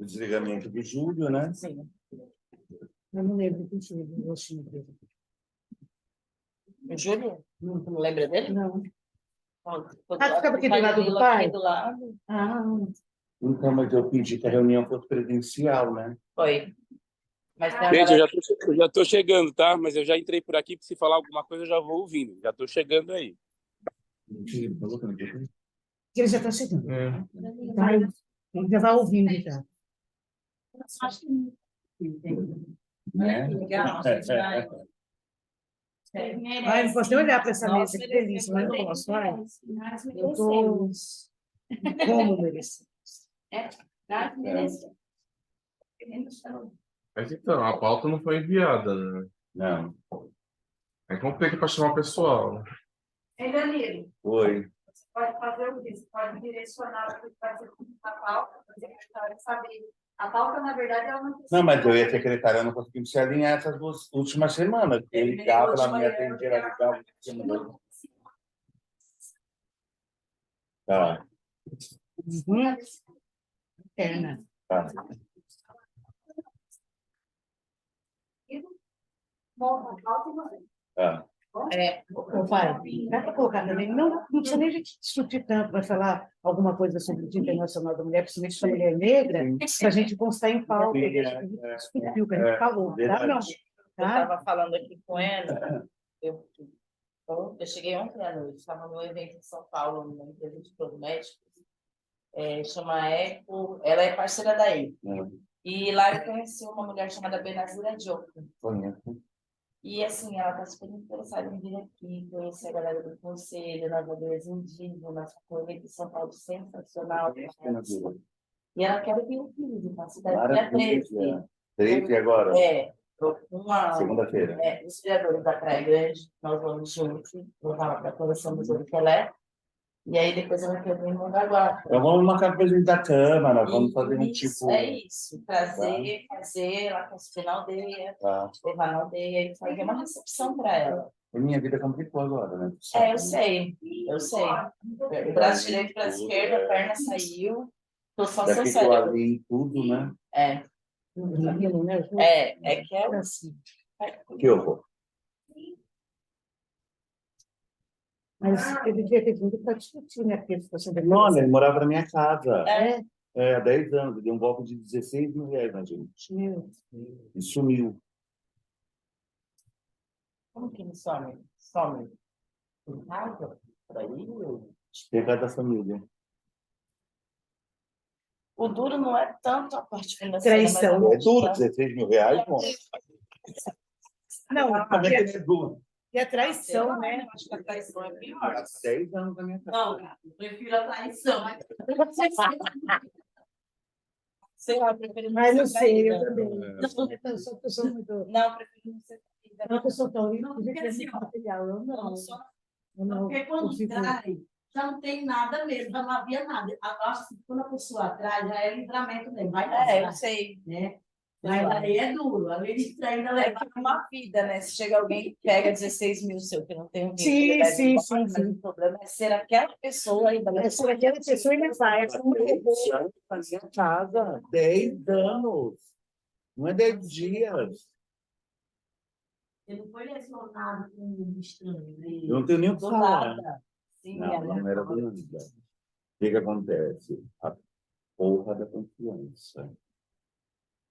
o desligamento do Júlio, né? Sim. Eu não lembro do Júlio, do rostinho dele. O Júlio? Não lembra dele? Não. Ficava aqui do lado do pai? Aqui do lado. Ah, Então, mas eu pedi que a reunião fosse presencial, né? Foi. Mas Gente, eu já tô chegando, tá? Mas eu já entrei por aqui, se falar alguma coisa eu já vou ouvindo. Já tô chegando aí. ele já está chegando. Tá? Ele já vai ouvindo já. Né? Ai, não posso nem olhar para essa mesa, que delícia, mas não posso. Ai, eu estou como merecemos. Mas então, a pauta não foi enviada, né? Não. É complica para chamar o pessoal, né? Danilo, Oi. você pode fazer o quê? Você pode direcionar o que vai ser a pauta, para a secretária saber. A pauta, na verdade, ela não precisa. Não, mas eu e a secretária não conseguimos se alinhar essas duas últimas semanas. Eu ligava, ela me atendia, ela ligava. Tá. Interna. Tá. Tá. Ô, pai, dá para colocar também, não precisa nem a gente discutir tanto, vai falar alguma coisa sobre o Dia Internacional da Mulher, principalmente da mulher negra, para a gente constar em pauta, a gente discutiu o que a gente falou, tá? Não. Eu estava falando aqui com ela, eu cheguei ontem à noite, estava no evento em São Paulo, numa empresa de cosméticos, chama Eco, ela é parceira da Eco. E lá eu conheci uma mulher chamada Benazira Diop. E assim, ela está super interessada em vir aqui, conhecer a galera do Conselho, nas aldeias indígenas, com o evento em São Paulo sensacional. E ela quer vir aqui, visitar a cidade dia 13. 13 agora? Segunda-feira. Os vereadores da Praia Grande, nós vamos juntos, levar lá para a coleção do Zé Pelé. E aí depois ela quer vir em Mongaguá. Então vamos marcar coisa da Câmara, vamos fazer um tipo. É isso, trazer, fazer lá com o na aldeia, levar na aldeia e fazer uma recepção para ela. A minha vida complicou agora, né? Eu sei. O braço direito para a esquerda, a perna saiu. Tô só seu cérebro. Eu ali tudo, né? É que é assim. Que horror. Mas ele devia ter vindo para discutir, né? Porque ele ficou sempre... Não, ele morava na minha casa. É? Há 10 anos. Ele deu um golpe de 16 mil reais na gente. E sumiu. Como que ele some? Some em casa? Por aí? Pegado da família. O duro não é tanto a parte financeira. Traição. É duro, 16 mil reais, bom. Não, Como é que ele é duro? e a traição, né? Acho que a traição é pior. 10 anos da minha casa. Não, eu prefiro a traição. Sei lá, prefiro não Mas não ser sei, eu traída. também. Eu sou uma pessoa muito... Não, prefiro não ser traída. Uma pessoa tão linda, Não, porque porque assim, assim, ó, material, eu não. Eu não Porque quando consigo... trai, já não tem nada mesmo, já não havia nada. Acho que quando a pessoa trai, já é livramento mesmo. Vai Eu sei. né? Mas aí é duro, além de trair, ainda É leva. tipo uma vida, né? Se chega alguém que pega 16 mil seu, que não tem um Sim, sim, sim, mas sim. o problema é ser aquela pessoa ainda. É ser aquela pessoa e levar essa mulher. Na minha casa. 10 anos. Não é 10 dias. Ele não foi lesionado com um estranho. Eu não tenho nem o que Do falar. nada. Sim, Não era do nada. O que acontece? A porra da confiança.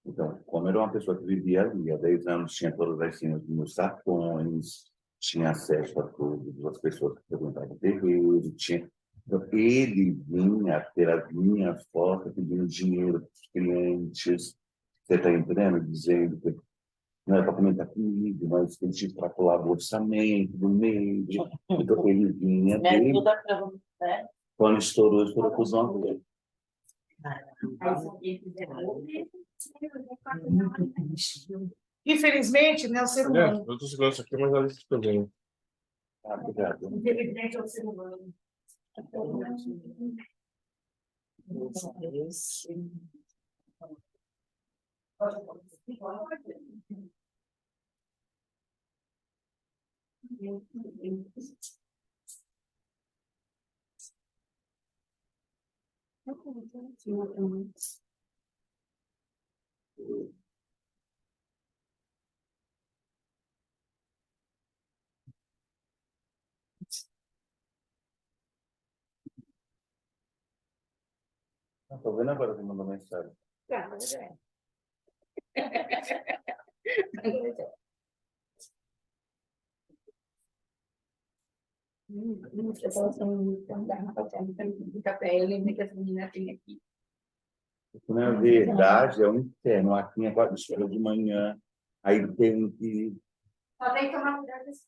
Então, como era uma pessoa que vivia ali há 10 anos, tinha todas as senhas dos meus cartões, tinha acesso a tudo, as pessoas que perguntavam o terreiro, tinha... Então, ele vinha pelas minhas fotos, pedindo dinheiro para os clientes, você está entendendo? Dizendo que não era para comentar comigo, mas que ele tinha que calcular o orçamento do mês. Então, ele vinha Me dele, ajuda para você, né? quando estourou com os dele. Infelizmente, né, o ser humano. Eu estou segurando isso aqui, mas olha isso também. Obrigado. Infelizmente, é o ser humano. Tô vendo agora que mandou mensagem. Na verdade, é um inferno. Aqui agora escola de manhã, aí tem que. Só tem que tomar cuidado desse.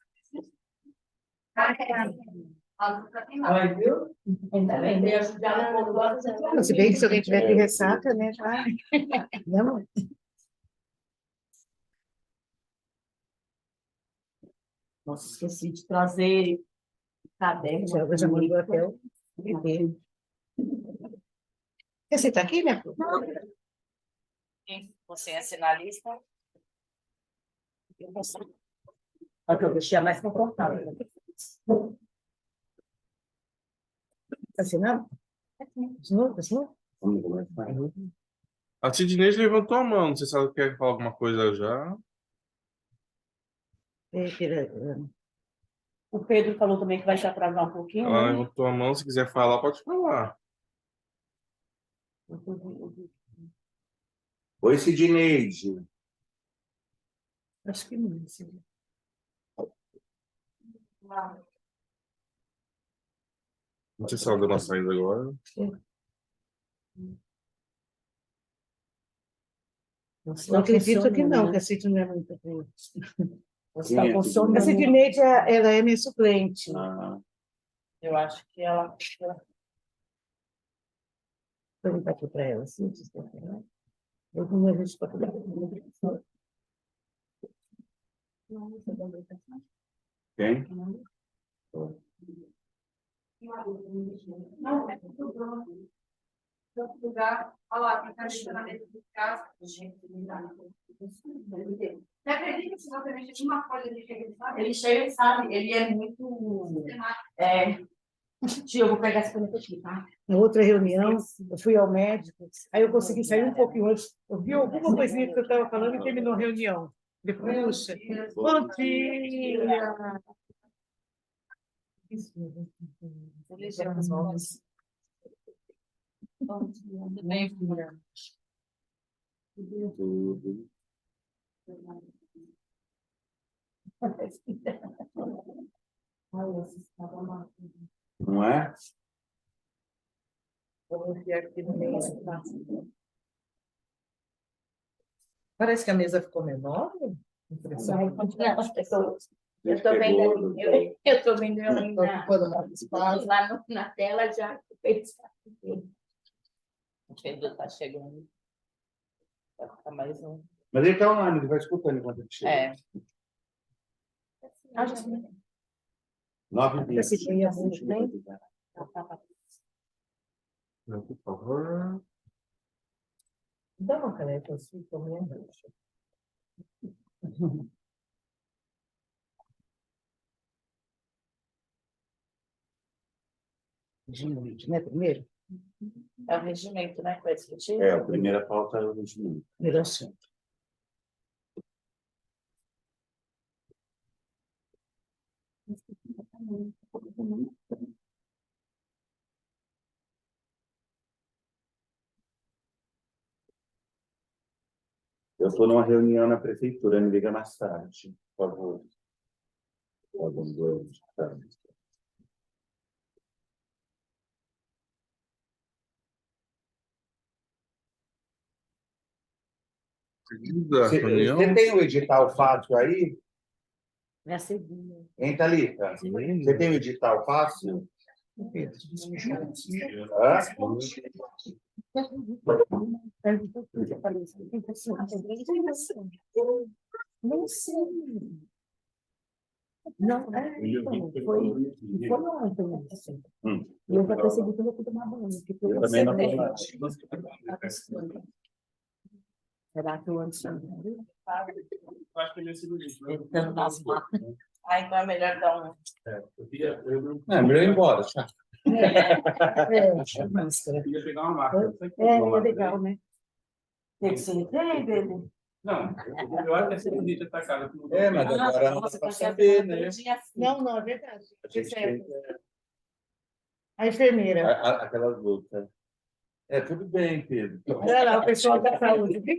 Olha, viu? Ainda bem, de ajudar um pouco. Se bem que se alguém tiver de ressaca, né? Já... Não, Nossa, esqueci de trazer caderno. já, já mandou até o bebê. Você está aqui, minha filha? Você é sinalista? Olha que eu deixei mais confortável. Está assinando? De novo, de novo? Vamos começar. A Sidney levantou a mão. Não sei se ela quer falar alguma coisa já. O Pedro falou também que vai se atrasar um pouquinho, Ela né? levantou a mão. Se quiser falar, pode falar. Oi, Sidneide. Acho que não. Sim. Não sei se ela deu uma saída agora. Eu acredito que não, que a Sidney não é muito boa. Você está Quem é funcionando. A Sidney, ela é minha suplente. Ah, Eu acho que ela. Vou perguntar aqui para ela. Sim, eu vou me ajustar para quem? Não, é tudo pronto. Outro lugar, olha lá, tem candidato de casa. Você acredita que se você mexer com uma folha de chega, Ele chega e sabe, ele é muito. Tio, eu vou pegar essa caneta aqui, tá? Na outra reunião, eu fui ao médico, aí eu consegui sair um pouquinho antes. Eu vi alguma coisinha que eu estava falando e terminou a reunião. Depois, puxa, bom dia! Tudo bem, filha? Tudo. Não é? Vou enfiar aqui no meio. Parece que a mesa ficou menor. Vai continuar as pessoas. Eu Gente, estou pegou, vendo, eu tô vendo ela aí Estou ocupando mais espaço. lá na tela já. O Pedro está chegando. Vai ficar mais um. Mas ele está online, ele vai escutando enquanto ele chega. É. 9h20. Esse dia é muito bem. Por favor. Dá uma caneta assim também. De né? Primeiro? É o regimento, né? Que vai discutir? É, a primeira pauta é o regimento. Primeiro assunto. Eu estou numa reunião na prefeitura, me liga mais tarde, por favor. Algum dois, tá. Seguida Você reunião. tem o edital fácil aí? É a segunda. Hein, Thalita? Você tem o edital fácil? Hã? Não sei. Não, então, foi ontem. Assim. E eu já percebi que eu vou tomar banho. Eu também não tenho. Será que eu antes? Acho que ele é cirurgia. Tentando nas matas. Ah, então é melhor dar um. É melhor ir embora, tchau. É, máscara. Ia pegar uma máquina. É legal, né? Tem que ser dele. Não, eu acho que essa bonita tá cara. Mas agora não dá Nossa, para porque a saber, semana né? todinha assim. Não, é verdade. A gente tem A enfermeira. aquelas lutas. Tudo bem, Pedro. Olha lá, o pessoal da saúde. Tem.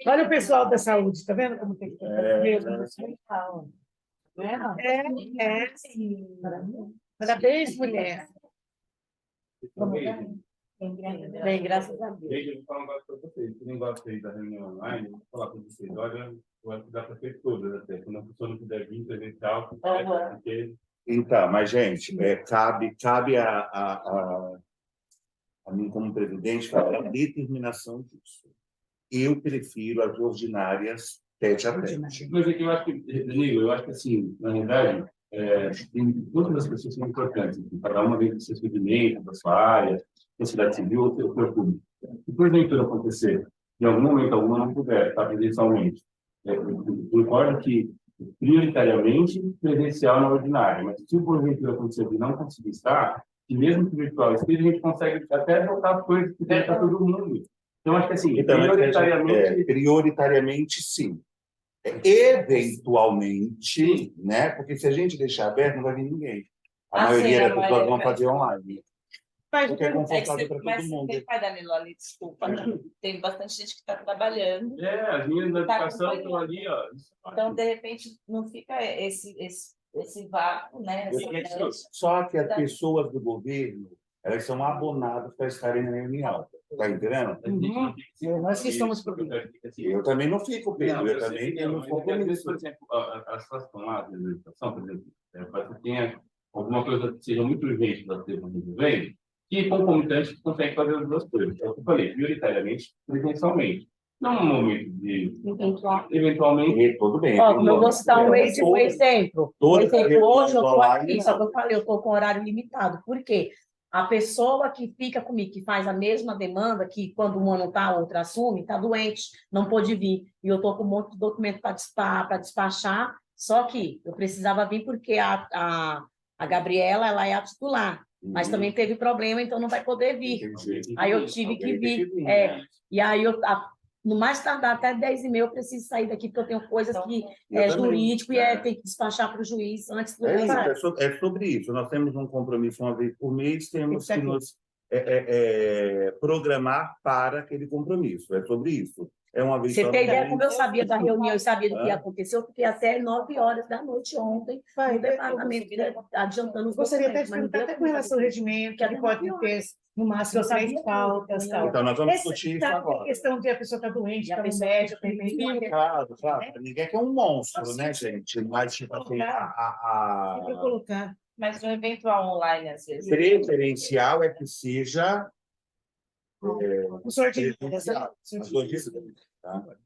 Olha o pessoal da saúde, tá vendo como tem que É, mesmo? É. Parabéns, mulher. Bem, graças a Deus. Gente, eu vou falar um negócio para vocês. Esse negócio aí da reunião online, eu vou falar para vocês. Olha, eu acho que dá para ter todas até. Quando a pessoa não puder vir presencial, porque Então, mas, gente, cabe a mim, como presidente, falar a determinação disso. Eu prefiro as ordinárias tete a tete. mas é que eu acho que, Danilo, eu acho que assim, na verdade, todas as pessoas são importantes. Cada uma vem do seu segmento, da sua área, da cidade civil, ou do seu público. Se porventura acontecer, em algum momento alguma não puder estar presencialmente, eu concordo que prioritariamente presencial na ordinária, mas se porventura acontecer de não conseguir estar, e mesmo que virtual esteja, a gente consegue até voltar as coisas que tem para todo mundo. Então, acho que assim, Então, prioritariamente... prioritariamente, sim. Eventualmente, né? Porque se a gente deixar aberto, não vai vir ninguém. A maioria das pessoas vão fazer online. Porque é confortável para todo mundo. Tem pai da Milani, desculpa. Tem bastante gente que está trabalhando. as meninas da educação estão ali, ó. Então, de repente, não fica esse vácuo, né? Só que as pessoas do governo, elas são abonadas para estarem na reunião. Está entendendo? Nós que estamos por Eu também não fico, Pedro. Eu também tenho meus compromissos. Por exemplo, a situação lá da educação, por exemplo, para que tenha alguma coisa que seja muito urgente da ter resolvendo, que concomitante consegue fazer as duas coisas. É o que eu falei, prioritariamente, presencialmente. Não no momento de, eventualmente... Tudo bem. Ó, eu vou citar um exemplo. Toda Hoje eu estou online, aqui, só que eu falei, eu estou com horário limitado. Por quê? A pessoa que fica comigo, que faz a mesma demanda, que quando uma não está, a outra assume, está doente, não pôde vir. E eu estou com um monte de documento para despachar, só que eu precisava vir porque a Gabriela, ela é a titular, mas também teve problema, então não vai poder vir. Aí eu tive que vir. E aí, no mais tardar até 10h30, eu preciso sair daqui, porque eu tenho coisas que é jurídico e tem que despachar para o juiz antes do É sobre isso. Nós temos um compromisso uma vez por mês, temos que nos programar para aquele compromisso. É sobre isso. É uma vez Você só tem no ideia mês. como eu sabia da reunião e sabia do que ia acontecer? Eu fiquei até 9h da noite ontem no departamento, adiantando os Gostaria até documentos. de perguntar até com relação ao regimento, que pode ter no máximo 3 pautas. Então, nós vamos discutir isso A agora. questão de a pessoa estar doente, está no médico, Claro. Ninguém quer um monstro, né, gente? Mas, tipo assim, para colocar. Mas no eventual online, às vezes. preferencial é que seja O sorteio. presencial. As duas, tá?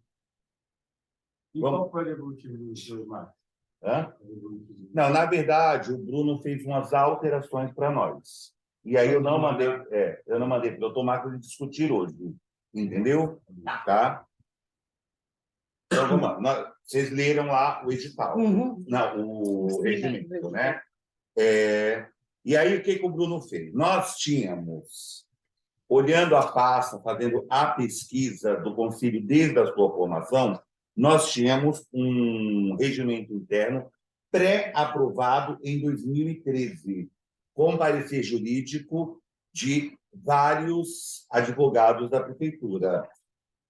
E qual foi o motivo do senhor Marcos? Não, na verdade, o Bruno fez umas alterações para nós. E aí eu não mandei para o doutor Marcos discutir hoje. Entendeu? Tá? Então, vamos lá. Vocês leram lá o edital. Não, o regimento, né? E aí, o que o Bruno fez? Nós tínhamos, olhando a pasta, fazendo a pesquisa do Conselho desde a sua formação, nós tínhamos um regimento interno pré-aprovado em 2013, com parecer jurídico de vários advogados da prefeitura,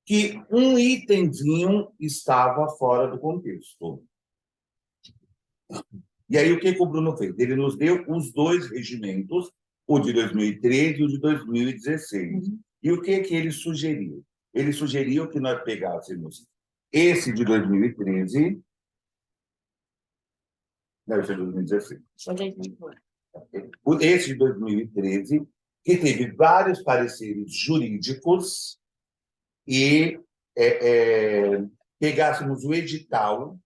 que um itemzinho estava fora do contexto. E aí, o que o Bruno fez? Ele nos deu os dois regimentos, o de 2013 e o de 2016. E o que ele sugeriu? Ele sugeriu que nós pegássemos esse de 2013... Não, esse é de 2016. Esse de 2013, que teve vários pareceres jurídicos, e pegássemos o edital,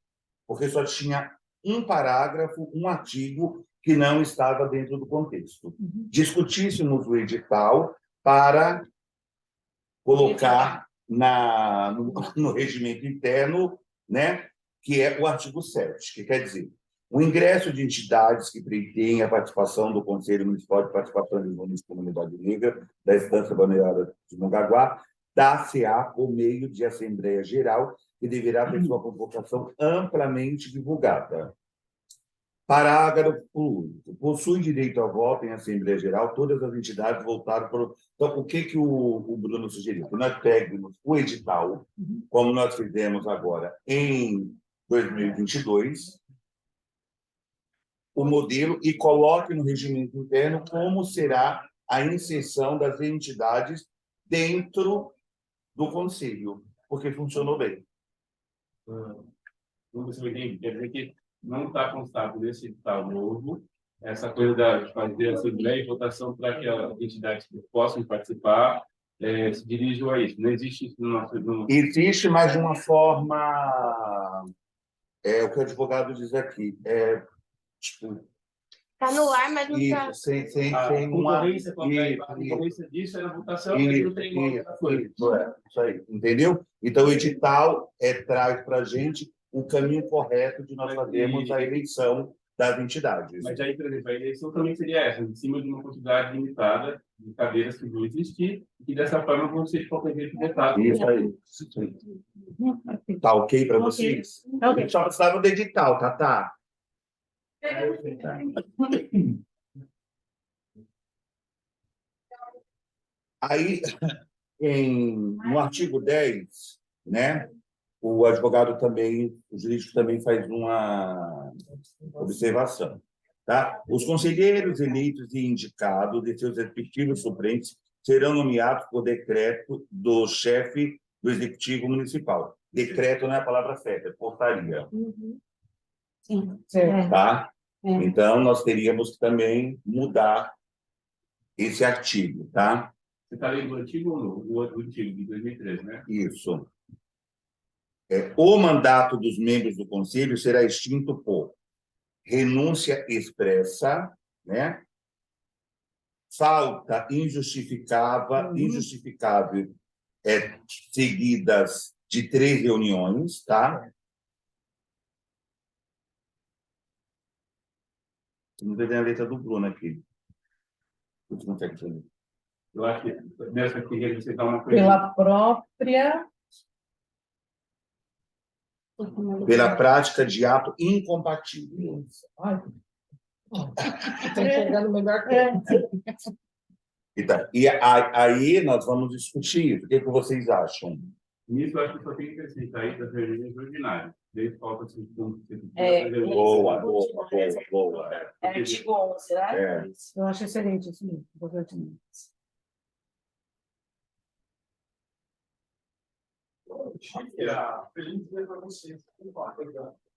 porque só tinha um parágrafo, um artigo que não estava dentro do contexto. Discutíssemos o edital para colocar no regimento interno, né, que é o artigo 7, que quer dizer, O ingresso de entidades que pretendem a participação do Conselho Municipal de Participação de Jovens Comunidade Negra da Estância Balneária de Mongaguá, dar-se-á por meio de Assembleia Geral, que deverá ter sua convocação amplamente divulgada. Parágrafo único. Possui direito a voto em Assembleia Geral todas as entidades voltadas para... Então, o que o Bruno sugeriu? Que nós peguemos o edital, como nós fizemos agora em 2022, o modelo, e coloque no regimento interno como será a inserção das entidades dentro do Conselho, porque funcionou bem. Não você entende? Quer dizer que não está constado nesse edital novo essa coisa de fazer assembleia e votação para que as entidades que possam participar se dirijam a isso. Não existe isso no nosso... Existe mais de uma forma, o que o advogado diz aqui, tipo, Tá no ar, mas não tá. isso, sem A uma... concorrência disso era votação, mas não tem outra coisa. Isso aí, entendeu? Então, o edital traz para a gente o caminho correto de nós fazermos a eleição das entidades. Mas aí, por exemplo, a eleição também seria essa, em cima de uma quantidade limitada de cadeiras que vão existir, e dessa forma vão ser de qualquer jeito votado. Isso aí. Tá ok para vocês? Ok. Só precisava do edital, tá? Aí, no artigo 10, né, o advogado também, o jurídico também faz uma observação. Tá? Os conselheiros eleitos e indicados de seus respectivos suplentes serão nomeados por decreto do chefe do Executivo Municipal. Decreto não é a palavra certa, é portaria. Sim. Certo. Tá? É. Então, nós teríamos que também mudar esse artigo, tá? Você está lendo o antigo ou não? O antigo, de 2013, né? Isso. O mandato dos membros do Conselho será extinto por renúncia expressa, né? Falta injustificável, seguidas de 3 reuniões, tá? Não tem a letra do Bruno aqui. Você consegue entender? Eu acho que nessa aqui você dá uma coisa. Pela própria... Pela prática de ato incompatível. Estou enxergando melhor que Então, e aí nós vamos discutir. O que vocês acham? Nisso, eu acho que só tem que acrescentar aí das reuniões ordinárias. Desde falta assim, Boa. É artigo 11, né? Eu acho excelente isso mesmo. Feliz dia para você.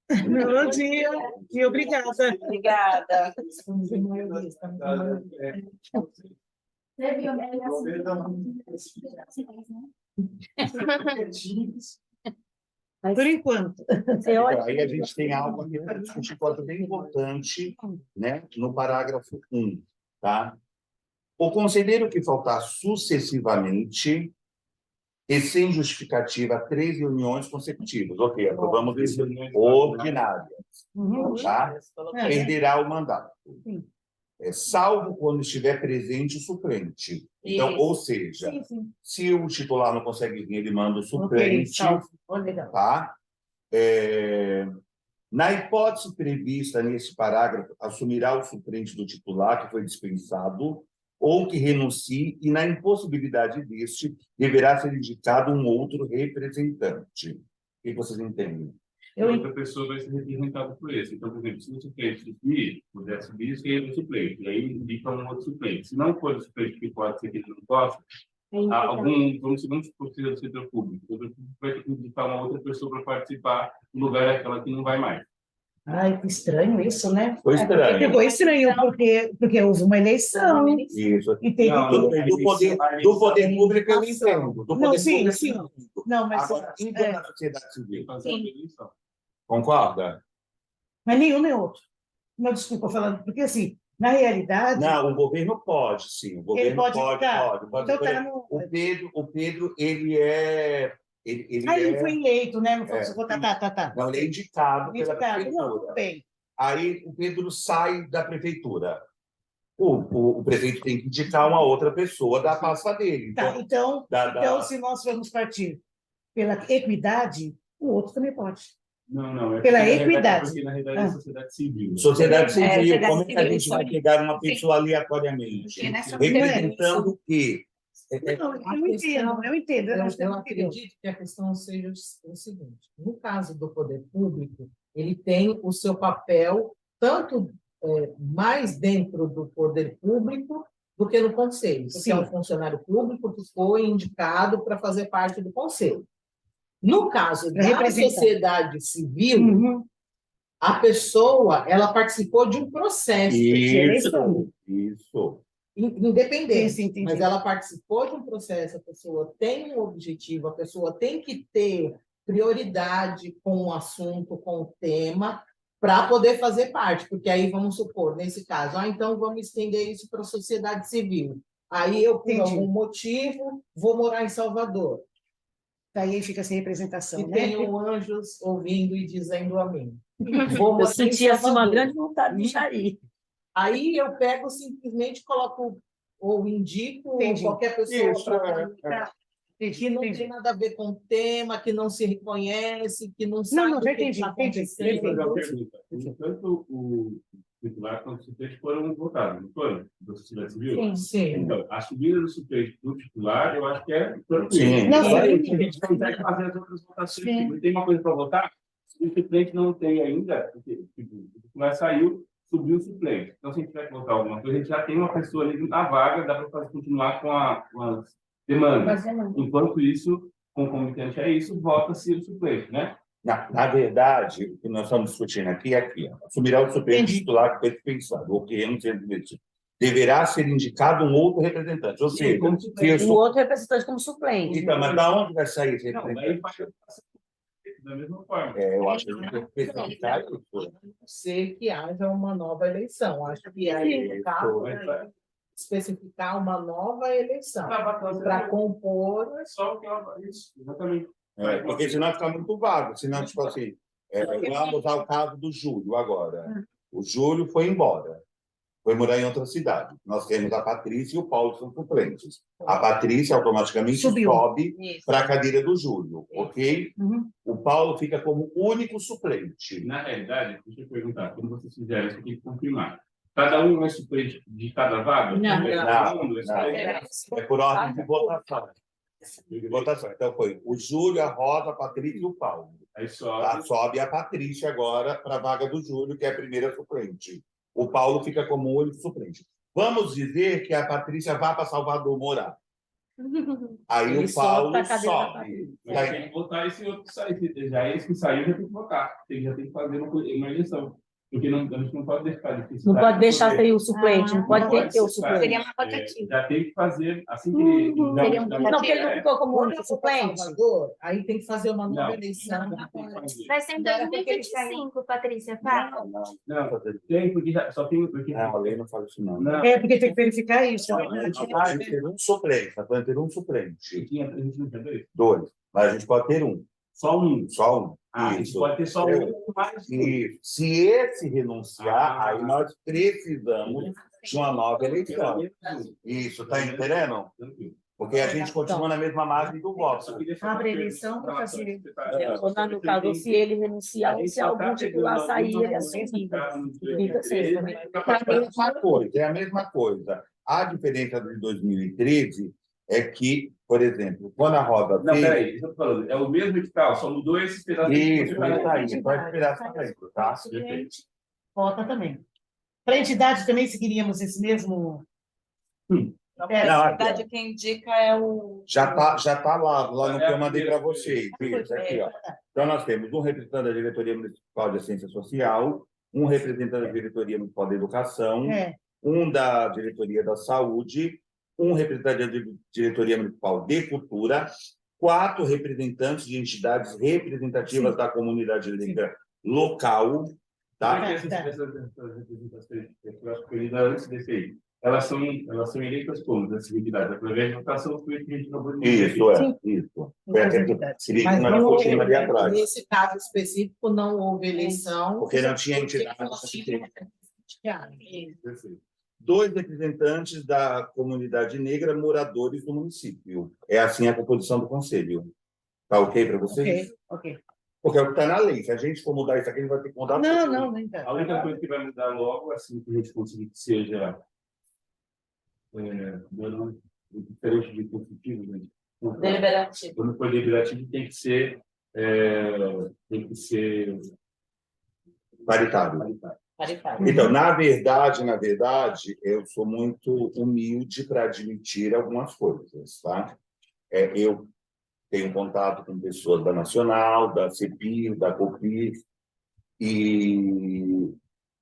Bom dia e obrigada. Obrigada. Por enquanto. Aí a gente tem algo aqui para discutir, coisa bem importante, né? No parágrafo 1, tá? O conselheiro que faltar sucessivamente e sem justificativa 3 reuniões consecutivas, ok, aprovamos isso ordinárias, tá? Perderá o mandato. Salvo quando estiver presente o suplente. Então, ou seja, se o titular não consegue vir, ele manda o suplente, tá? Na hipótese prevista nesse parágrafo, assumirá o suplente do titular que foi dispensado ou que renuncie, e na impossibilidade deste, deverá ser indicado um outro representante. O que vocês entendem? Outra pessoa vai ser representada por esse. Então, por exemplo, se o suplente subir, puder subir, isso é o suplente. E aí indica um outro suplente. Se não for o suplente, que pode ser que ele não possa, vamos supor que seja do setor público. O setor público vai ter que indicar uma outra pessoa para participar no lugar daquela que não vai mais. Ai, que estranho isso, né? Foi estranho. Ficou estranho, porque houve uma eleição. Isso. E teve Do poder público eu entendo. Do Não, poder sim, público, sim. eu entendo. Não, mas... Agora, enquanto na sociedade civil. Fazer uma eleição. Concorda? Mas nenhum nem outro. Não, desculpa falando, porque assim, na realidade... Não, o governo pode, sim. O governo Ele pode ficar? pode. Então, tá no... O Pedro, ele é... Ele Ele foi eleito, né? Não foi É. você votar, tá. Não, ele é indicado pela Indicado. Não, prefeitura. tudo bem. Aí o Pedro sai da prefeitura. O prefeito tem que indicar uma outra pessoa da pasta dele. Tá, então, Da- então, se nós formos partir pela equidade, o outro também pode. Não. Pela porque, na realidade, equidade. Porque, na realidade, é sociedade civil. Sociedade civil, sociedade como é que a civil, gente vai sim. pegar uma pessoa aleatoriamente? Porque nessa Representando o quê? Não, eu entendo. Eu acho que entendeu. acredito que a questão seja o seguinte: no caso do poder público, ele tem o seu papel tanto mais dentro do poder público do que no conselho, porque é um funcionário público que foi indicado para fazer parte do conselho. No caso da Representar. sociedade civil, Uhum. a pessoa ela participou de um processo Isso. independente, Sim, entendi. mas ela participou de um processo, a pessoa tem um objetivo, a pessoa tem que ter prioridade com o assunto, com o tema, para poder fazer parte, porque aí vamos supor, nesse caso, então vamos estender isso para a sociedade civil. Aí eu, por Entendi. algum motivo, vou morar em Salvador, Daí fica sem representação, e né? tenho anjos ouvindo e dizendo a mim. Vou Eu morar em senti assim, uma Salvador. grande vontade de sair. Aí eu pego simplesmente coloco ou indico Entendi. qualquer pessoa Isso, para que não tem nada a ver com o tema, que não se reconhece, que não sabe não, o já que entendi, está entendi. acontecendo. Mas uma pergunta. Tanto o titular quanto o suplente foram votados, não foram? Da sociedade civil? Sim. Sim. Então, a subida do suplente do titular, eu acho que é tranquilo. Sim. Não, Agora, sim. a gente consegue fazer as outras votações. Sim. Tipo, tem uma coisa para votar, se o suplente não tem ainda, porque tipo, o titular saiu, subiu o suplente. Então, se a gente tiver que votar alguma coisa, a gente já tem uma pessoa ali na vaga, dá para continuar com as demandas. Enquanto isso, concomitante a isso, vota-se o suplente, né? Na verdade, o que nós estamos discutindo aqui é aqui. Assumirá o suplente titular que foi dispensado, ou que não seja demitido. Deverá ser indicado um outro representante. Ou seja, como se suplente. eu O sou... outro representante como suplente. Então, mas da onde vai sair esse Não, representante? aí vai da mesma forma. Eu acho que a gente tem que especificar isso. Ser que haja uma nova eleição. Acho que aí, no caso, Mas vai- especificar uma nova eleição Tá, para compor. é só o que ela isso, exatamente. Porque senão fica muito vago. Senão, tipo assim, vamos ao caso do Júlio agora. O Júlio foi embora. Foi morar em outra cidade. Nós temos a Patrícia e o Paulo são suplentes. A Patrícia automaticamente Subiu. sobe Isso. para a cadeira do Júlio, ok? Uhum. O Paulo fica como único suplente. Na realidade, deixa eu perguntar, quando vocês fizeram isso, tem que confirmar. Cada um é suplente de cada vaga? Não. Cada um é Não. suplente? É por ordem de votação. De votação. Então foi o Júlio, a Rosa, a Patrícia e o Paulo. Aí só. Tá? Sobe a Patrícia agora para a vaga do Júlio, que é a primeira suplente. O Paulo fica como único suplente. Vamos dizer que a Patrícia vá para Salvador morar. Aí Ele o sobe Paulo pra cadeira da sobe. Patrícia. Mas Aí- tem que votar esse outro que sair. Já esse que saiu já tem que votar. Já tem que fazer uma eleição. Porque não, a gente não pode deixar de Não pode deixar sem o suplente, não pode Não ter que ter o ser, suplente. Seria uma votativa. Já tem que fazer assim que ele. Seria um Não, porque ele não ficou como Quando único eu for para suplente. Salvador, aí tem que fazer uma nova Não. eleição. Tem que fazer. Vai ser em 2025, Patrícia, tá? Não, tem, porque já, só tem. Porque, Não, a lei não fala isso, não. não, É, porque tem que verificar isso. Ah, ter um suplente. Está falando ter um suplente. a gente não tem dois. Dois. Mas a gente pode ter um. Só um. Só um. A gente Isso. pode ter só um mais um. Isso. Se esse renunciar, Ah. aí nós precisamos de uma nova eleição. Isso, tá entendendo? Porque a gente continua na mesma margem do voto. Abre eleição pra fazer. Ou no caso, se ele renunciar, ou se algum titular sair, ele assumir. Fica assim também. É a mesma coisa, é a mesma coisa. A diferença de 2013 é que, por exemplo, quando a Rosa Não, fez... peraí, eu tô falando, é o mesmo edital, só mudou esses pedacinhos. Isso, isso aí, pode esperar sair, tá? Vota também. Para a entidade também seguiríamos esse mesmo. É, Não, Na verdade, quem indica é o. Já tá lá no que eu mandei para vocês. Isso, aqui, ó. Então, nós temos um representante da Diretoria Municipal de Assistência Social, um representante da Diretoria Municipal de Educação, É. um da Diretoria da Saúde, um representante da Diretoria Municipal de Cultura, 4 representantes de entidades representativas da comunidade negra local, tá? Essas representações, eu acho que foi antes desse aí. elas são eleitas como? Da civilidade, através de votação que a gente acabou de dizer. Isso, Sim. isso. Foi até que seria Mas uma não cortina houve, ali atrás. nesse caso específico, não houve eleição. Porque não tinha porque entidade. não tinha- Perfeito. 2 representantes da comunidade negra moradores do município. É assim a composição do conselho. Tá ok para vocês? Ok. Porque é o que está na lei. Se a gente for mudar isso aqui, a gente vai ter que mudar Não, tudo. não, nem tá. A única coisa que vai mudar logo, assim que a gente conseguir que seja diferente de consultivo, né? Deliberativo. Quando for deliberativo, tem que ser Paritário. Paritário. Então, na verdade, eu sou muito humilde para admitir algumas coisas, tá? Eu tenho contato com pessoas da Nacional, da CEPIR, da COPIR, e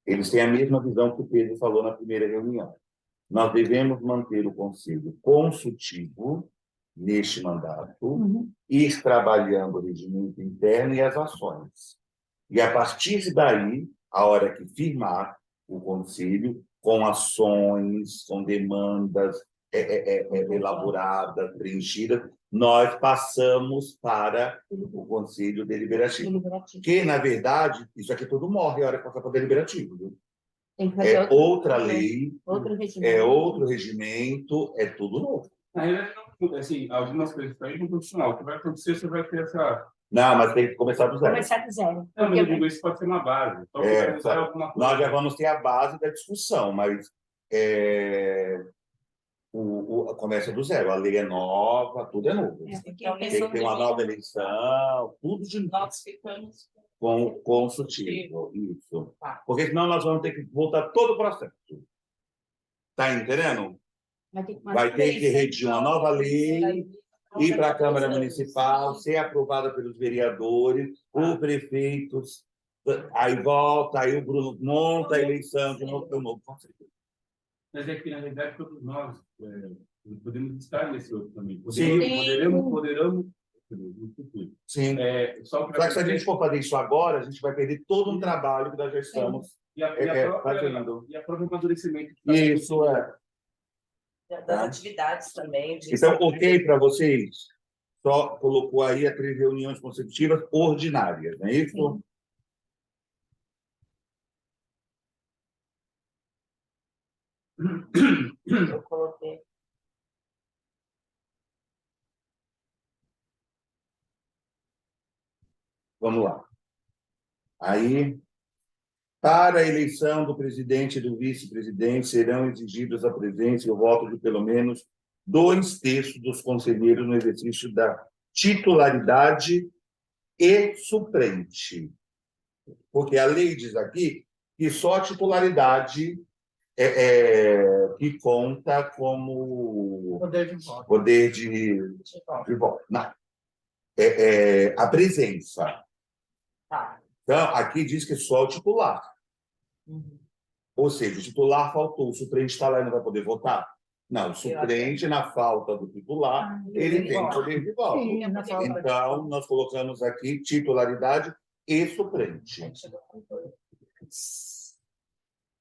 eles têm a mesma visão que o Pedro falou na primeira reunião. Nós devemos manter o conselho consultivo neste mandato, ir trabalhando o regimento interno e as ações. E, a partir daí, a hora que firmar o conselho, com ações, com demandas elaboradas, preenchidas, nós passamos para o Conselho Deliberativo. Que, na verdade, isso aqui tudo morre a hora que passar para o Deliberativo. Viu? Tem que fazer É outra lei, outro é regimento. outro regimento, é tudo novo. Na realidade, assim, algumas coisas para ir no profissional. O que vai acontecer, você vai ter essa... Não, mas tem que começar do zero. Começar do zero. Não, mas eu digo, isso pode ser uma base. Então, vai mudar alguma coisa. Nós já vamos ter a base da discussão, mas começa do zero. A lei é nova, tudo é novo. Então, Tem que ter uma nova eleição, tudo de novo. Nós ficamos Com consultivo, isso. Tá. Porque senão nós vamos ter que voltar todo o processo. Tá entendendo? Vai ter que redigir uma nova lei, ir para a Câmara Municipal, ser aprovada pelos vereadores, por prefeitos, aí volta, aí o Bruno monta a eleição de novo pelo novo conselho. Mas é que, na realidade, todos nós podemos estar nesse outro também. Sim. Poderemos Sim. Só que se a gente for fazer isso agora, a gente vai perder todo um trabalho que nós já estamos fazendo. E a própria amadurecimento. Isso das atividades também. Então, ok para vocês? Só colocou aí as 3 reuniões consecutivas ordinárias, não é isso? Eu coloquei. Vamos lá. Aí, para a eleição do presidente e do vice-presidente, serão exigidos a presença e o voto de pelo menos 2/3 dos conselheiros no exercício da titularidade e suplente. Porque a lei diz aqui que só a titularidade que conta como poder de voto. Não. A presença. Tá. Então, aqui diz que só o titular. Ou seja, o titular faltou, o suplente está lá e não vai poder votar? Não, o suplente, na falta do titular, ele tem poder de voto. Sim, então, nós colocamos aqui titularidade e suplente.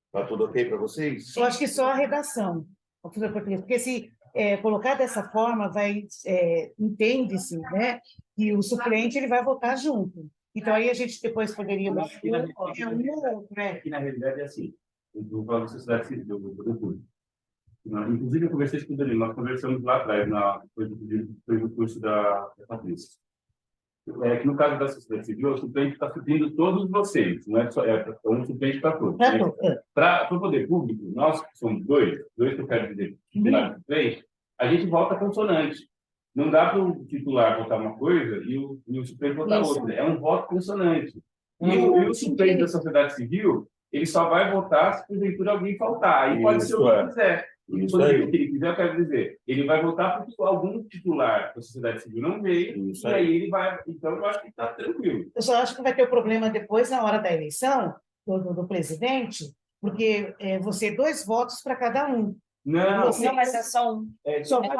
Está tudo ok para vocês? Eu acho que só a redação, porque se colocar dessa forma, entende-se, né, que o suplente ele vai votar junto. Então, aí a gente depois poderia... Que, na realidade, é assim. Eu vou falar da sociedade civil, do poder público. Inclusive, eu conversei com o Danilo, nós conversamos lá atrás, depois do curso da Patrícia. Que no caso da sociedade civil, o suplente está subindo todos vocês, não é só um suplente para todos. Para o poder público, nós que somos dois que eu quero dizer, suplente, a gente vota consonante. Não dá para o titular votar uma coisa e o suplente votar outra. É um voto consonante. E o suplente da sociedade civil, ele só vai votar se porventura alguém faltar. Aí pode ser o que quiser. Quando ele quiser, eu quero dizer, ele vai votar porque algum titular da sociedade civil não veio, e aí ele vai. Então, eu acho que está tranquilo. Eu só acho que vai ter o problema depois, na hora da eleição, do presidente, porque você 2 votos para cada um. Não, Não, mas é só um. Só vai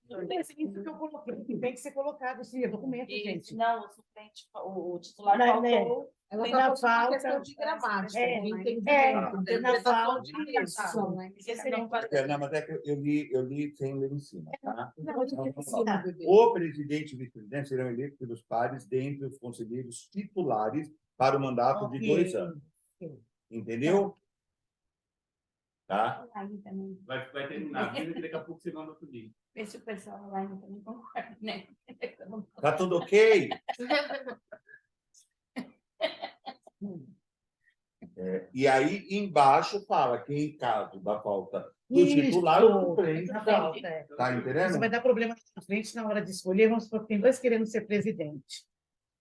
Isso que eu coloquei, que tem que ser colocado, esse documento, E, gente. não, o suplente, o titular Não, né? faltou. Ela Tem está na falando uma falta, questão de gramática, é, de entendimento, na interpretação falta, de isso. ligação. Porque seria um Não, mas é que eu li sem ler em cima, tá? Não, Então, isso é ensinar. o presidente e o vice-presidente serão eleitos pelos pares dentre os conselheiros titulares para o mandato de 2 anos. Entendeu? Tá? Online também. Vai terminar a vida que daqui a pouco você manda outro link. Vê se o pessoal online também concorda, né? Tá tudo ok? E aí, embaixo, fala que em caso da falta do titular, o suplente Na tá. falta, é. Tá Isso entendendo? vai dar problema na frente na hora de escolher. Vamos supor que tem 2 querendo ser presidente.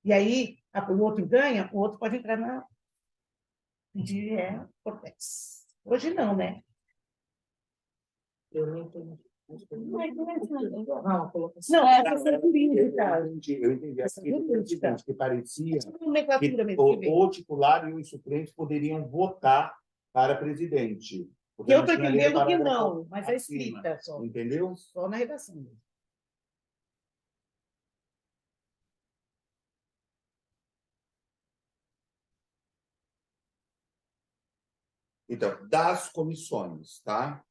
E aí, o outro ganha, o outro pode entrar na. Pedir Cortex. Hoje não, né? Eu não entendi. Não, Não, colocação. não é essa jurídica. Eu entendi. Aqui, que parecia que Nomenclatura mesmo. que vem. o titular e os suplentes poderiam votar para presidente. Porque Eu não estou tinha lido o entendendo que parágrafo não, mas é acima. escrita só. Entendeu? Só na redação. Então, das comissões, tá?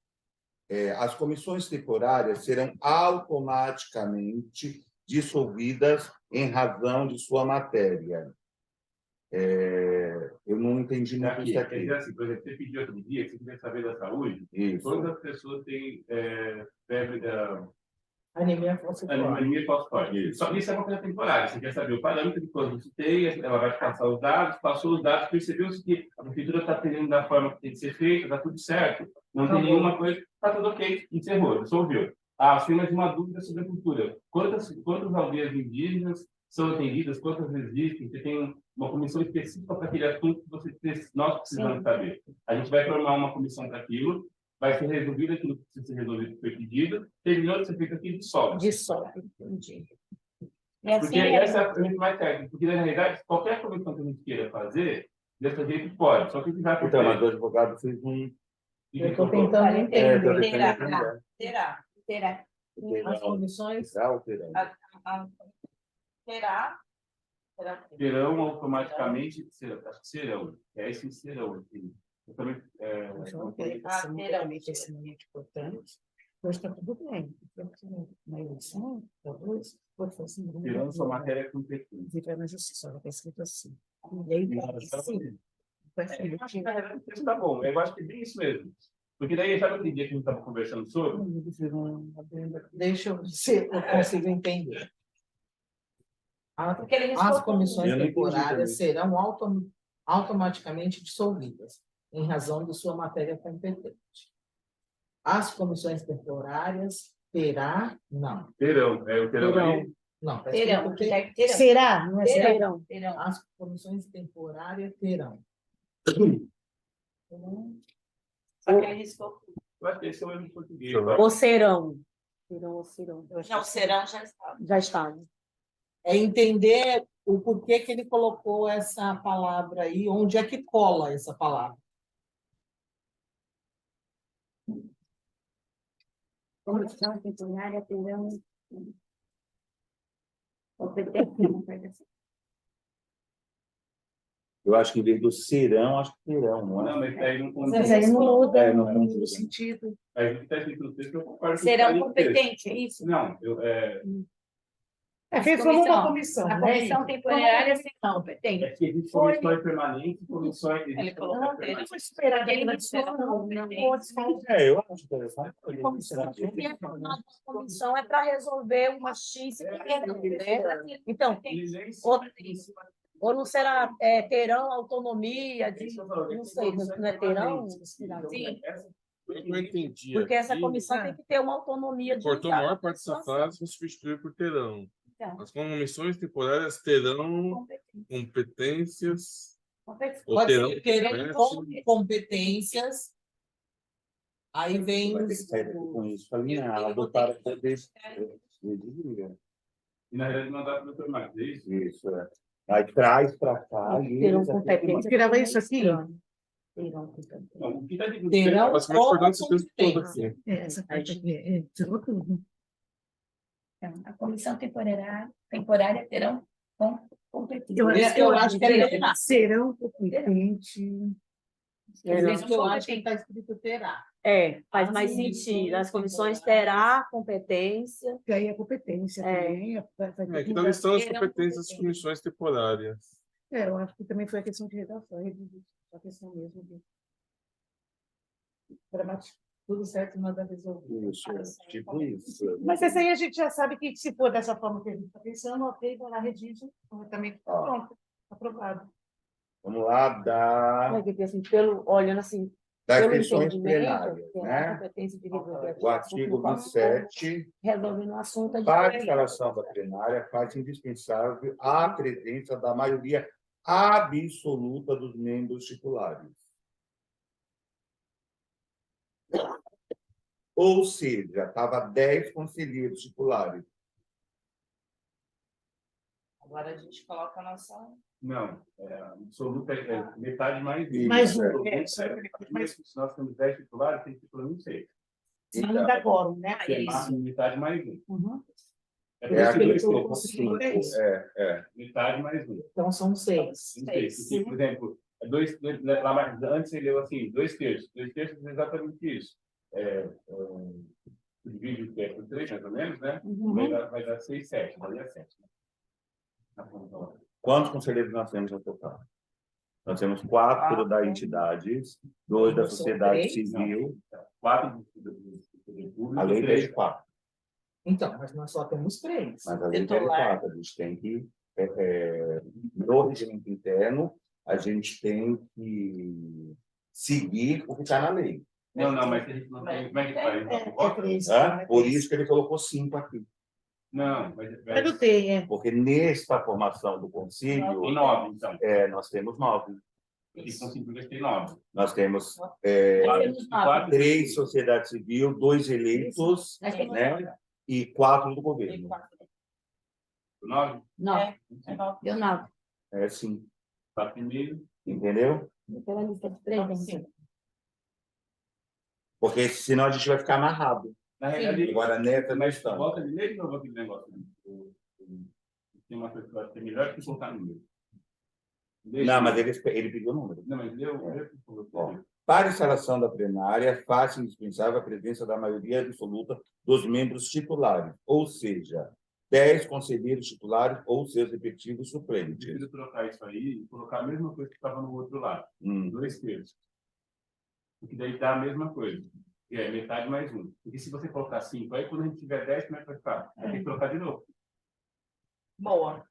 As comissões temporárias serão automaticamente dissolvidas em razão de sua matéria. Eu não entendi muito Aqui, isso quer dizer aqui. assim, por exemplo, você pediu outro dia que você queria saber da saúde, Isso. todas as pessoas têm febre da Anemia falciforme. anemia falciforme. Só que isso é uma coisa temporária. Você quer saber o parâmetro de quando você tem, ela vai passar os dados, passou os dados, percebeu-se que a prefeitura está atendendo da forma que tem que ser feita, está tudo certo, não tem nenhuma coisa, está tudo ok, encerrou, resolveu. Tem mais uma dúvida sobre a cultura. Quantas aldeias indígenas são atendidas, quantas existem? Você tem uma comissão específica para aquele assunto que nós precisamos saber. A gente vai formar uma comissão para aquilo, vai ser resolvido aquilo que precisa ser resolvido, que foi pedido, terminou de ser feito aquilo, dissolve. Dissolve, entendi. E assim, Porque essa é a muito mais técnica. Porque, na realidade, qualquer comissão que a gente queira fazer, desse jeito pode. Só que vai Então, mas o advogado fez um... Eu estou tentando entender. Terá. As comissões terão automaticamente, acho que serão. Esse serão. Eu também, Realmente esse momento importante. Hoje está tudo bem. Na eleição, talvez, pode fazer assim. terão sua matéria competente. E vai na justiça, ela está escrito assim. E aí, sim. Vai ser Isso tá bom, eu acho que é bem isso mesmo. Porque daí, sabe aquele dia que a gente estava conversando sobre? Deixa eu ver se eu consigo entender. Porque ele As respondeu. comissões Eu não entendi temporárias serão automaticamente dissolvidas, em razão de sua matéria competente. As comissões temporárias não. Terão. O terão aí. Não, tá Terão. escrito Terão. Será? Não é será? Terão. as comissões temporárias terão. Só que ele riscou. Eu acho que esse é o erro em português. Ou serão. Serão ou serão. Não, o serão já estava. Já está. É entender o porquê que ele colocou essa palavra aí, onde é que cola essa palavra. comissão temporária terão competência, não vai dar certo. Eu acho que em vez do serão, acho que terão, não é? Não, mas aí não Mas aí não muda não no muda. sentido. Aí o que está escrito no texto, eu concordo. Serão competentes, é isso? Não, Fez como uma comissão. A né? comissão temporária será competente. é que existe comissões permanentes e comissões... Ele colocou Ele dele. foi esperar Ele aquela não discussão. não. Eu acho interessante. Se é formada uma comissão, é para resolver uma X, né? Então, ou não será terão autonomia, não sei, não é terão? Sim. Eu não entendi. Porque essa aqui. comissão tem que ter uma autonomia de Cortou a maior parte dessa frase e substituiu por terão. Então. As comissões temporárias terão competências. Ou Pode terão ser terão competências. competências. Aí vem Com isso, para mim, ela adotaram poder. E na realidade mandar para o doutor Marcos, é isso? Isso, é. Aí traz para cá e terão eles competência. Tirava isso aqui? Terão competência. Não, o que está dizendo terão Mas mais importante esse texto todo competência. aqui. Essa parte aqui. Tirou tudo. Então, a comissão temporária terão competência. Eu acho que serão competentes. Por isso que eu acho que está escrito terá. Faz mais sentido. As comissões terá competência. Que aí é competência também. Aqui está listando as competências das comissões temporárias. Eu acho que também foi a questão de redação, a questão mesmo de gramática. Tudo certo, nada resolvido. Isso, tipo isso. Mas essa aí a gente já sabe que, se for dessa forma que a gente está pensando, ok, vai lá, redige, corretamente, pronto, aprovado. Vamos lá, Assim, olhando assim, das pelo questões entendimento, plenárias, que é a né? competência de resolver O artigo 27, resolvendo o assunto para a instalação da plenária, faz indispensável a presença da maioria absoluta dos membros titulares. Ou seja, estava 10 conselheiros titulares. Agora a gente coloca a nossa. Não, absoluta é metade mais um. Mais um, Mas se nós temos 10 titulares, tem titular não sei. Senão não dá quórum, né? Que é máximo metade mais um. Uhum. É É por isso que aquele eu que escrevo colocou 5. metade mais um. Então, são 6. Porque, por exemplo, antes ele deu assim, 2/3. 2/3 é exatamente isso. Divide o tempo por 3, mais ou menos, né? Vai dar 6, 7. Valia 7. Né? Quantos conselheiros nós temos no total? Nós temos 4 da entidades, 2 da sociedade civil. 4 do poder público. A lei diz 4. Então, mas nós só temos 3. Mas a lei diz 4. A gente tem que, no regimento interno, a gente tem que seguir o que está na lei. Não, mas a gente não tem. Como é que faz? Por isso que ele colocou 5 aqui. Não, Mas não tem, Porque nesta formação do Tem concílio, 9, então. nós temos 9. E com 5 tem 9. Nós temos Temos 9. 3 sociedade civil, 2 eleitos, né? E 4 do governo. 9? 9. Deu 9. É sim. 4,5. Entendeu? Pela lista de 3, Porque senão a gente vai ficar amarrado. Na realidade, Agora, nessa mas questão. volta de meio de novo aquele negócio. Tem uma coisa que eu acho que é melhor que colocar número. Não, mas ele pediu o número. Não, mas Para a instalação da plenária, faz indispensável a presença da maioria absoluta dos membros titulares, ou seja, 10 conselheiros titulares ou seus respectivos suplentes. Eu preciso trocar isso aí e colocar a mesma coisa que estava no outro lado. 2/3. Porque daí dá a mesma coisa. Que é metade mais 1. Porque se você colocar 5, aí quando a gente tiver 10, como é que vai ficar? Vai ter que trocar de novo. Boa.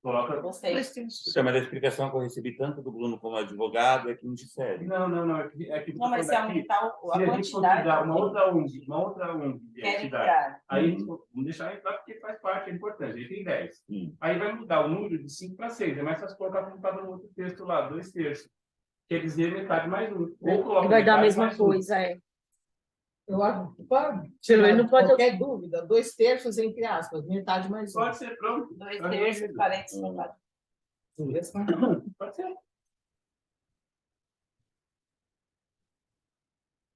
Coloca. Gostei. Mas a explicação que eu recebi tanto do Bruno como advogado é que não difere. Não. É que Não, mas se aumentar a se a gente quantidade. considerar uma outra ONG de Querem entidade, tirar. aí vamos deixar entrar porque faz parte, é importante. Aí tem 10. Aí vai mudar o número de 5 para 6. É mais fácil colocar como estava no outro texto lá, 2/3. Quer dizer, metade mais 1. Ou coloca vai dar a metade mesma mais 1. coisa, Eu acho que para Ele não pode- qualquer dúvida, 2/3 entre aspas, metade mais 1. Pode ser, pronto. 2/3, parênteses, metade. Pode ser.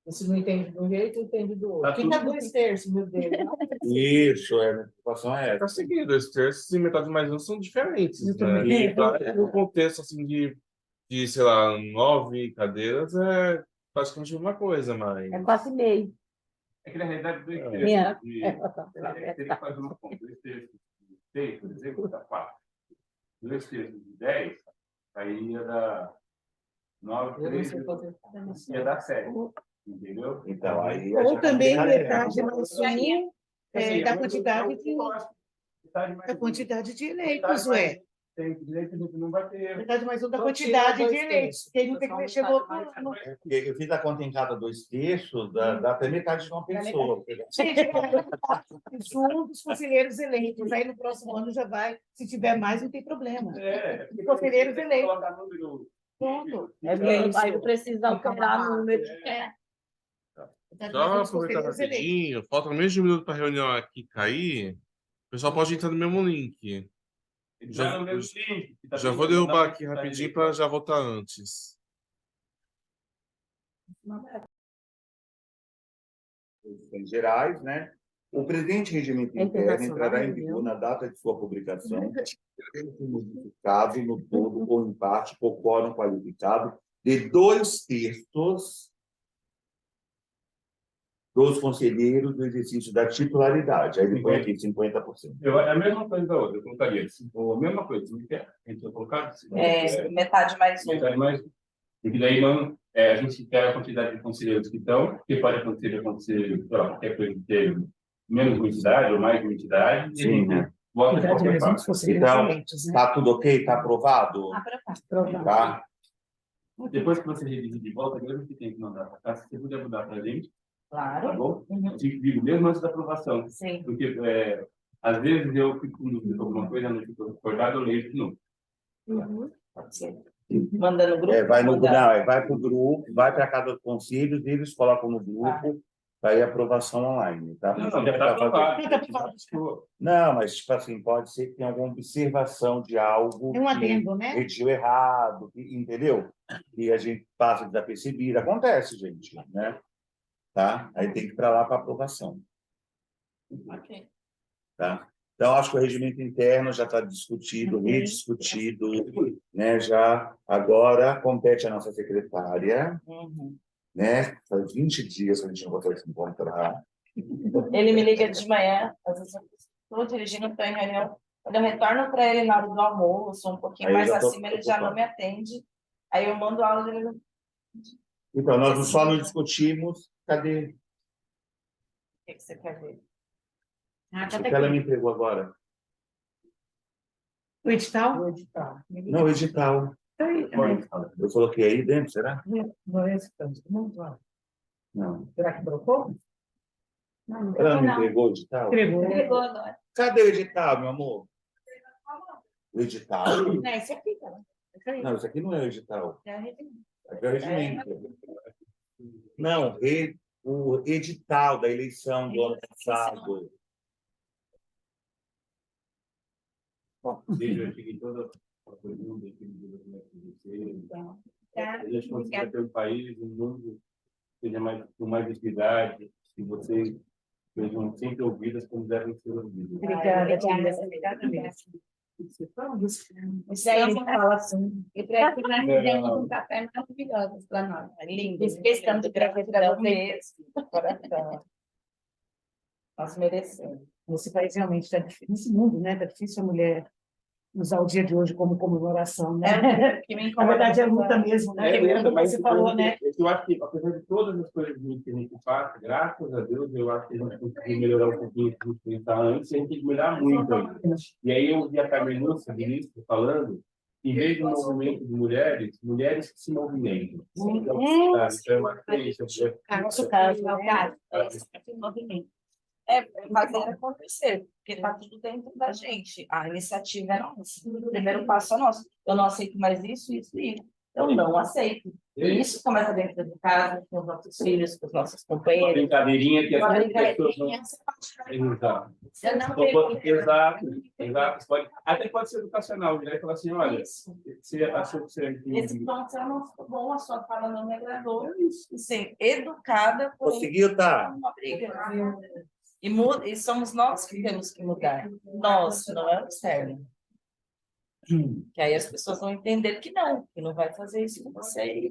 Se não entende de um jeito, entende do outro. Tá Fica tudo- 2/3, meu Deus. Isso, a situação é Tá essa. seguindo, 2/3 e metade mais um são diferentes, Eu né? também. E no contexto, assim, de, sei lá, 9 cadeiras, é praticamente a mesma coisa, mas... É 4,5. É que na realidade, 2/3 teria que fazer uma conta. 2/3 de 6, por exemplo, dá 4. 2/3 de 10, aí ia dar 9, Eu não sei 13, fazer. ia dar 7. Entendeu? Então, aí a Ou gente também complica, né? metade mais um Assim, da eu quantidade de, acho que metade mais da um. quantidade de Metade eleitos, mais ué. Tem direito, a gente não vai ter. Metade mais um da Então, quantidade tira de 2/3. eleitos. Quem não tem que mexer no É porque eu fiz a conta em cada 2/3, dá até metade de uma pessoa. Gente, um dos conselheiros eleitos. Aí no próximo ano já vai. Se tiver mais, não tem problema. Porque Conselheiros tem que eleitos. colocar número. Pronto. Aí não precisa alterar o número. Só aproveitar rapidinho, falta menos de 1 minuto para a reunião aqui cair. O pessoal pode entrar no mesmo link. Já- Já vou derrubar aqui rapidinho para já voltar antes. Em gerais, né? O presente regimento É interno internacional, entrará em né? vigor na data de sua publicação, modificado no todo ou em parte por quórum qualificado de 2/3 dos conselheiros do exercício da titularidade. Aí ele põe aqui 50%. É a mesma coisa da outra, eu colocaria. A mesma coisa, não quer? A gente vai colocar? Metade mais um. Metade mais um. Porque daí não, a gente pega a quantidade de conselheiros que estão, que pode acontecer, sei lá, qualquer coisa de ter menos uma entidade ou mais uma entidade, e a Sim, gente né? bota de Verdade, qualquer mas forma. uns conselheiros Então, eleitos, né? Tá tudo ok? Tá aprovado? Aprovado. Tá? Depois que você redigir de volta, mesmo que tem que mandar para cá, se você puder mudar para a gente, tá Claro. bom? Eu te digo, mesmo antes da aprovação. Sim. Porque, às vezes, eu fico com dúvida de alguma coisa, não fico recordado, eu leio de novo. Pode ser. Manda no grupo. Vai no manda- não, vai para o grupo, vai para cada dos conselhos, eles colocam no grupo, aí a aprovação online, tá? Não, já está aprovado. Não, mas tipo assim, pode ser que tenha alguma observação de algo Tem um que adendo, né? redigiu errado, entendeu? E a gente passa desapercebido, acontece, gente, né? Tá? Aí tem que ir para lá para aprovação, Ok. tá? Então, acho que o regimento interno já está discutido, rediscutido, né? Já agora compete à nossa secretária, Uhum. né? Faz 20 dias que a gente não consegue se encontrar. Ele me liga de manhã, às vezes eu estou dirigindo, estou em reunião. Quando eu retorno para ele na hora do almoço, um pouquinho Aí eu mais já tô acima, ele já não preocupado. me atende. Aí eu mando aula dele. O Então, nós só não discutimos, cadê? que você quer ver? Ah, O tá que ela me aqui. entregou agora? O edital? Não, o edital. Eu coloquei aí dentro, será? Não é esse tanto. Não. Será que trocou? Ela não me entregou o edital? Entregou. Entregou agora. Cadê o edital, meu amor? O edital? Não, esse aqui, cara. Esse aí. Não, isso aqui não é o edital. É a regimento. Aqui é o regimento. Não, o edital da eleição do ano passado. Desde eu cheguei toda a pergunta que você. Tá? A gente consiga ter um país, um mundo que seja mais, com mais equidade, que vocês sejam sempre ouvidas como devem ser ouvidas. Obrigada, Obrigada. obrigada mesmo. Isso aí ele fala assim. E para que nós fizemos um café maravilhoso para nós. É lindo. Fiz questão de trazer para Gratidão vocês. mesmo, coração. Nós merecemos. Nesse país realmente está difícil, nesse mundo, né? Está difícil a mulher usar o dia de hoje como comemoração, né? É, que me Na incomoda verdade, é muito, luta mesmo, né? Luta, Como você falou, né? eu acho que, apesar de todas as coisas que a gente faz, graças a Deus, eu acho que a gente conseguiu melhorar um pouquinho o que a gente pensava antes, e a gente tem que melhorar muito ainda. E aí eu vi a Carmen Lúcia, ministra, falando, em vez de um movimento de mulheres, mulheres que se movimentam. Então, eu acho que é isso. É o nosso caso, É o né? caso. Esse movimento. É fazer acontecer, porque está tudo dentro da gente. A iniciativa é nossa. O primeiro passo é nosso. Eu não aceito mais isso, isso e isso. Eu não aceito. E isso começa dentro de casa, com os nossos filhos, com os nossos Uma companheiros. brincadeirinha que as Uma pessoas não. brincadeirinha, você pode Exato. Eu não permito. Exato. Você pode, até pode ser educacional, né? Falar assim, olha, isso. você achou que você Esse ponto não ficou bom, a sua fala não me agradou. E ser educada por Conseguiu, tá? uma briga. E somos nós que temos que mudar. Nós, não é o externo. Que aí as pessoas vão entender que não vai fazer isso com você.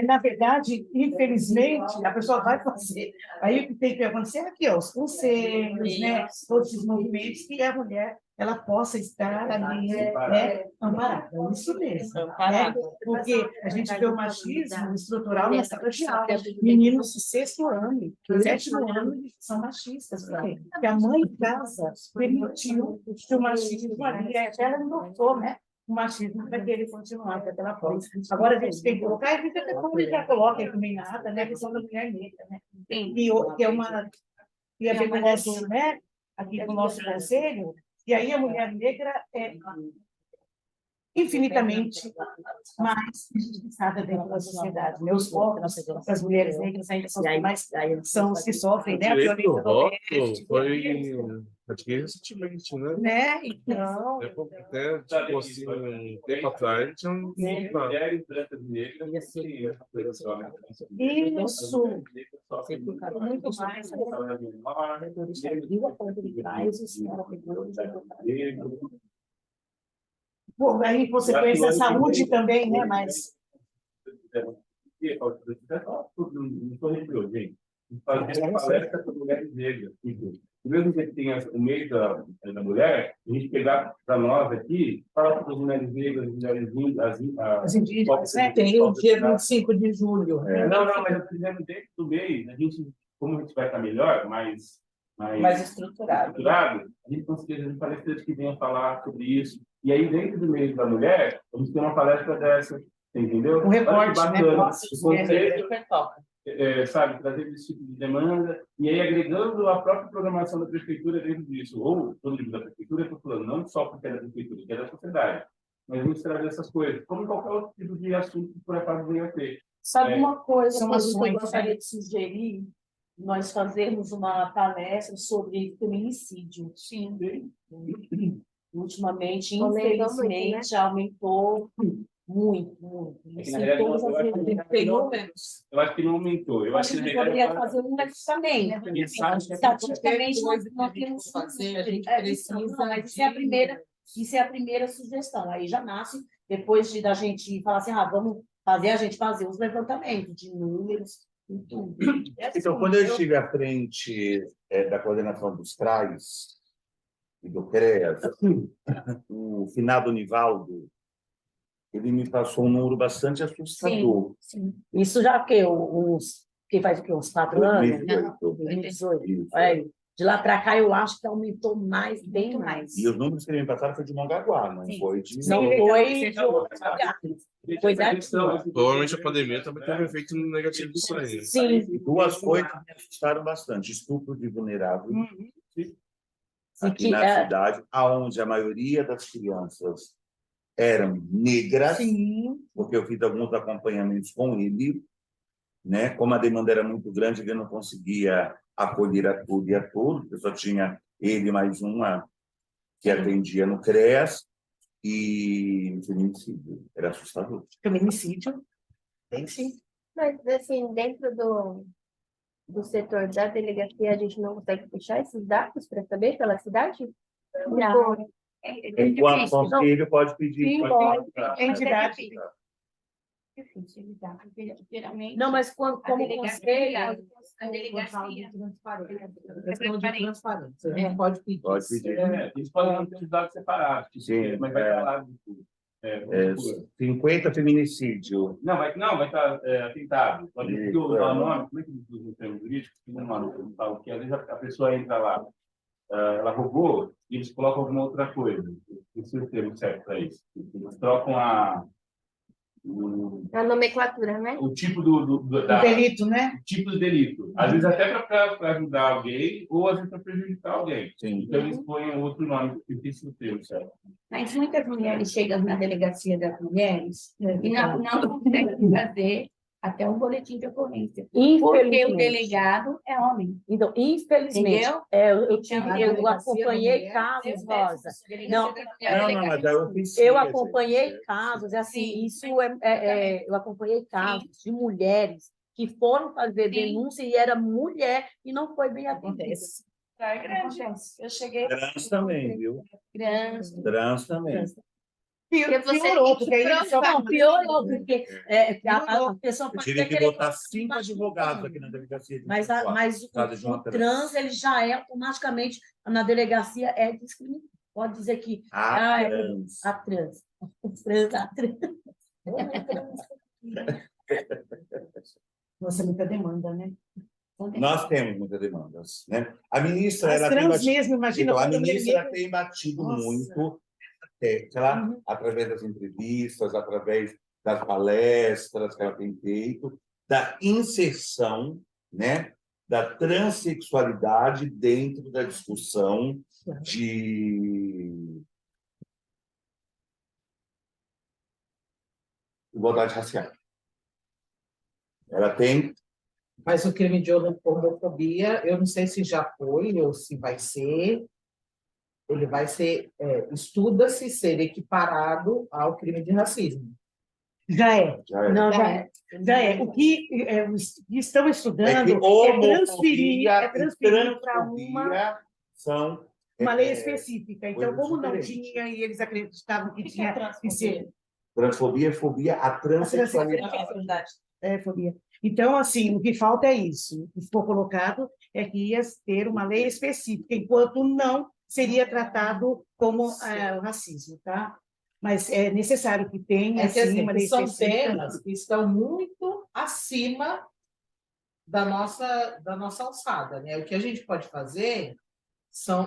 Na verdade, infelizmente, a pessoa vai fazer. Aí o que tem que acontecer é aqui, ó, os conselhos, né? Todos esses movimentos, que a mulher ela possa estar ali, né? Amparada, isso mesmo. Né? Porque a gente vê o machismo estrutural na sala de aula. Meninos de 6º ano, 7º ano, são machistas. Por quê? Porque a mãe em casa permitiu que o machismo ali, ela notou, né? O machismo vai querer continuar até pela prova. Agora a gente tem que colocar, e fica como ele já coloca aí também nada, né? A questão da mulher negra, né? Que é uma. E a ver com o nosso, né? Aqui com o nosso conselho, e aí a mulher negra é infinitamente mais injustiçada dentro da sociedade. Meus povos, as mulheres negras ainda são as que mais são os que sofrem, né? A Direito do violência voto doméstica. foi Adquiri recentemente, né? Né? Então, Até, tipo assim, um tempo atrás, tinha um. Mulheres brancas e negras. Isso. Isso. Você fica muito mais. A motorista viu a porta de trás, o senhor pegou e jogou pra dentro. Bom, aí consequência a saúde também, né? Mas Não sou religioso, gente. Fazer palestra para mulheres negras. Do mesmo jeito que tem o mês da mulher, a gente pegar para nós aqui, falar para as mulheres negras, as mulheres as indígenas, né? Tem o dia 25 de julho. Não, mas eu estou dizendo dentro do mês, a gente, como a gente vai estar melhor, mais estruturado. a gente conseguiu fazer palestras que venham falar sobre isso. E aí, dentro do mês da mulher, a gente tem uma palestra dessa, entendeu? Um recorte, Olha que né? bacana. Nossa, O conceito, Super top. sabe, trazer esse tipo de demanda, e aí agregando a própria programação da prefeitura dentro disso, ou todo livro da prefeitura, eu estou falando, não só porque é da prefeitura, que é da sociedade, mas a gente trazer essas coisas, como qualquer outro tipo de assunto que por acaso venha a ter. Sabe uma coisa São que eu ações, gostaria de sugerir? Nós fazermos uma palestra sobre feminicídio. Sim. Ultimamente, infelizmente, aumentou muito. É que, Isso na em realidade, todas as regiões. eu acho que não aumentou. Eu A acho que, na gente realidade, poderia fazer um levantamento. Estatisticamente, nós temos fazer, a gente mas isso é a primeira sugestão. Aí já nasce, depois da gente falar assim, vamos fazer, a gente fazer os levantamentos de números e tudo. Então, quando eu estive à frente da coordenação dos CRAs e do CREAS, o finado Nivaldo, ele me passou um número bastante assustador. Sim. Isso já que faz o quê? Uns 4 anos? 2018. Isso. De lá para cá, eu acho que aumentou mais, bem mais. E os números que ele me passaram foi de Mongaguá, não foi de... Não foi de outros lugares. Foi daqui. Provavelmente a pandemia também teve um efeito negativo disso aí. Sim. Duas coisas que me assustaram bastante. Estupro de vulnerável. Aqui que na cidade, onde a maioria das crianças eram negras, porque eu fiz alguns acompanhamentos com ele, né? Como a demanda era muito grande, ele não conseguia acolher a tudo e a todos, eu só tinha ele mais uma que atendia no CREAS, e o feminicídio era assustador. Feminicídio, tem sim. Mas, assim, dentro do setor da delegacia, a gente não consegue puxar esses dados para saber pela cidade? Não. Enquanto conselho, pode pedir. Sim, pode. Entidade. Difícil lidar, porque geralmente Não, mas como conselho, a delegacia Questão de transparência. A gente pode pedir. Pode pedir. Eles podem ter os dados separados, Sim, mas vai estar lá. 50 feminicídio. Não, vai estar atentado. Pode Isso, usar o nome, como é que diz no termo jurídico? Eu falo que às vezes a pessoa entra lá, ela roubou, e eles colocam alguma outra coisa. Esse é o termo certo para isso. Eles trocam a nomenclatura, né? o tipo O delito, né? o tipo do delito. Às vezes até para ajudar alguém, ou às vezes para prejudicar alguém. Sim. Então eles põem outro nome, que tem esse termo certo. Mas muitas mulheres chegam na delegacia das mulheres e não conseguem fazer até um boletim de ocorrência. Porque o delegado é homem. Então, infelizmente, Entendeu? eu acompanhei casos, Rosa. Não, mas é oficina, eu acompanhei casos, assim, eu acompanhei casos de mulheres que foram fazer denúncia e era mulher e não foi bem atendida. Eu cheguei. Trans também, viu? Grande. Trans também. Piorou, porque aí só Não, piorou, porque a pessoa Eu pode tive até que querer botar 5 advogados aqui na delegacia. mas Caso de uma o trans, ele já é automaticamente, na delegacia, é discriminado. Pode dizer que A é trans. a trans. A trans. Nossa, muita demanda, né? Nós temos muitas demandas, né? A ministra, As ela tem trans batido, mesmo, imagina. então, a quanta mulher ministra negra. tem batido Nossa. muito, sei lá, através das entrevistas, através das palestras que ela tem feito, da inserção, né, da transexualidade dentro da discussão de igualdade racial. Ela tem. Mas o crime de homofobia, eu não sei se já foi ou se vai ser. ele vai ser, estuda-se ser equiparado ao crime de racismo. Já é. Já é. Não, Já é. O que estão É estudando que é homofobia transferir para uma transfobia são lei específica. Então, coisas como não diferentes. tinha, e eles acreditavam que tinha que ser Transfobia é fobia à transexualidade. fobia. Então, assim, o que falta é isso. O que ficou colocado é que ia ter uma lei específica, enquanto não seria tratado como o racismo, tá? Mas é necessário que tenha, É que, assim, assim, uma lei são específica. temas que estão muito acima da nossa alçada, né? O que a gente pode fazer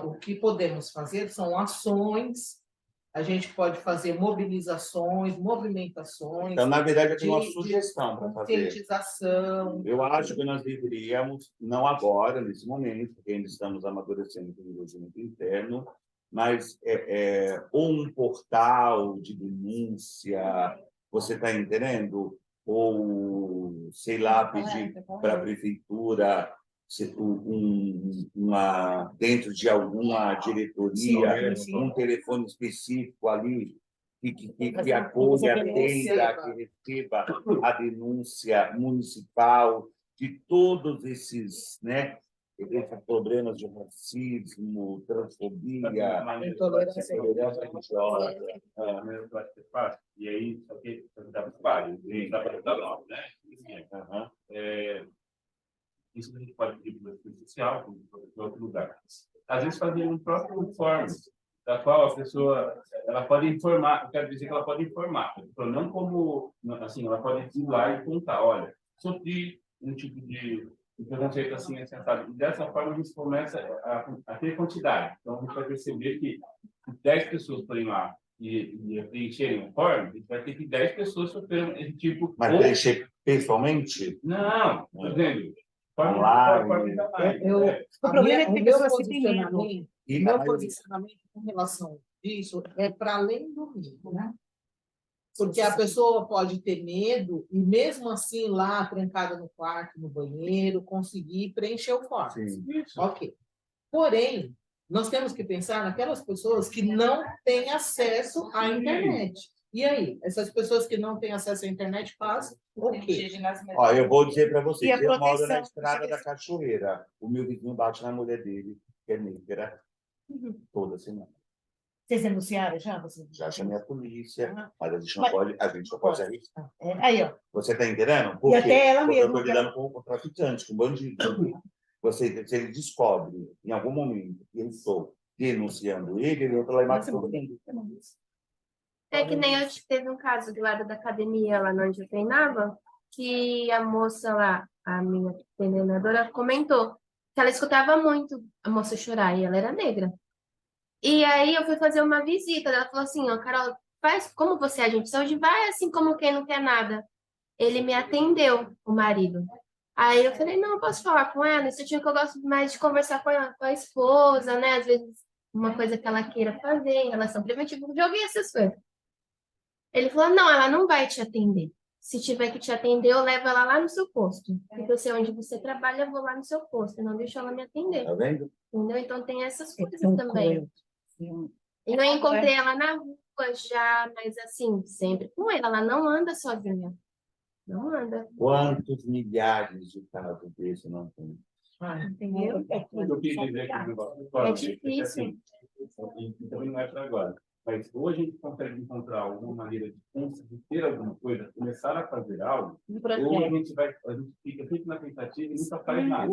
o que podemos fazer são ações, a gente pode fazer mobilizações, movimentações. Então, na verdade, eu tenho uma sugestão para fazer. Conscientização. Eu acho que nós deveríamos, não agora, nesse momento, porque ainda estamos amadurecendo o desenvolvimento interno, mas ou um portal de denúncia, você está entendendo? Ou, sei lá, pedir para a prefeitura dentro de alguma diretoria, um telefone específico ali que acolha, atenda, que receba a denúncia municipal de todos esses, né, esses problemas de racismo, transfobia, intolerância religiosa. Eu acho que é fácil. E aí, só que dá para vários, dá para dar nome, né? Isso a gente pode pedir para o assistente social, para outro lugar. Às vezes, fazer um próprio form, da qual a pessoa ela pode informar, eu quero dizer que ela pode informar, não como, assim, ela pode ir lá e contar, olha, sofri um tipo de preconceito assim, sentado. E dessa forma, a gente começa a ter quantidade. Então, a gente vai perceber que 10 pessoas forem lá e preencherem o form, a gente vai ter que 10 pessoas sofrendo esse tipo... Mas preencher pessoalmente? Não, estou dizendo... Online. O problema é que tem pessoas que têm medo. O meu posicionamento com relação a isso é para além do medo, né? Porque a pessoa pode ter medo e, mesmo assim, lá, trancada no quarto, no banheiro, conseguir preencher o form. Ok. Porém, nós temos que pensar naquelas pessoas que não têm acesso à internet. E aí? Essas pessoas que não têm acesso à internet fazem o quê? Ó, eu vou dizer para vocês, eu moro proteção, na Estrada da Cachoeira. O meu vizinho bate na mulher dele, que é negra, toda semana. Vocês denunciaram já? Já chamei a polícia, mas a gente não Mas- pode, arriscar. Aí, ó. Você está entendendo? Por E quê? até ela Porque eu mesma, estou lidando com traficante, com bandido. Se ele descobre, em algum momento, que eu estou denunciando ele entra lá e mata todo mundo. É que nem hoje teve um caso do lado da academia, lá onde eu treinava, que a moça lá, a minha treinadora, comentou que ela escutava muito a moça chorar, e ela era negra. E aí eu fui fazer uma visita, ela falou assim, ó, Carol, faz como você é agente de saúde, vai assim como quem não quer nada. Ele me atendeu, o marido. Aí eu falei, não, eu posso falar com ela? Isso que eu gosto mais de conversar com a esposa, né? Às vezes, uma coisa que ela queira fazer em relação preventiva, joguei essas coisas. Ele falou, não, ela não vai te atender. Se tiver que te atender, eu levo ela lá no seu posto. Porque eu sei onde você trabalha, eu vou lá no seu posto. Eu não deixo ela me atender. Tá vendo? Entendeu? Então tem essas coisas tão também. cruel. E eu encontrei ela na rua já, mas assim, sempre com ela. Ela não anda sozinha. Não anda. Quantos milhares de casos desse não tem? Entendeu? Eu quis dizer que É difícil. assim, então não é para agora. Mas hoje a gente consegue encontrar alguma maneira de conseguir ter alguma coisa, começar a fazer algo, ou a gente fica sempre na tentativa e nunca faz nada.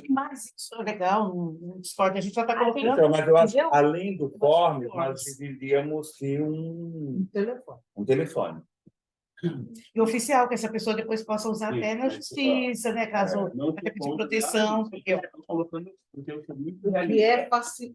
Mas isso é legal no esporte, a gente já está colocando. Então, mas eu acho, entendeu? além do form, nós deveríamos ter um telefone. E oficial, que essa pessoa depois possa usar Sim, até na mas, justiça, né? Caso Não até pedir ponto, proteção, porque eu estou colocando porque eu sou muito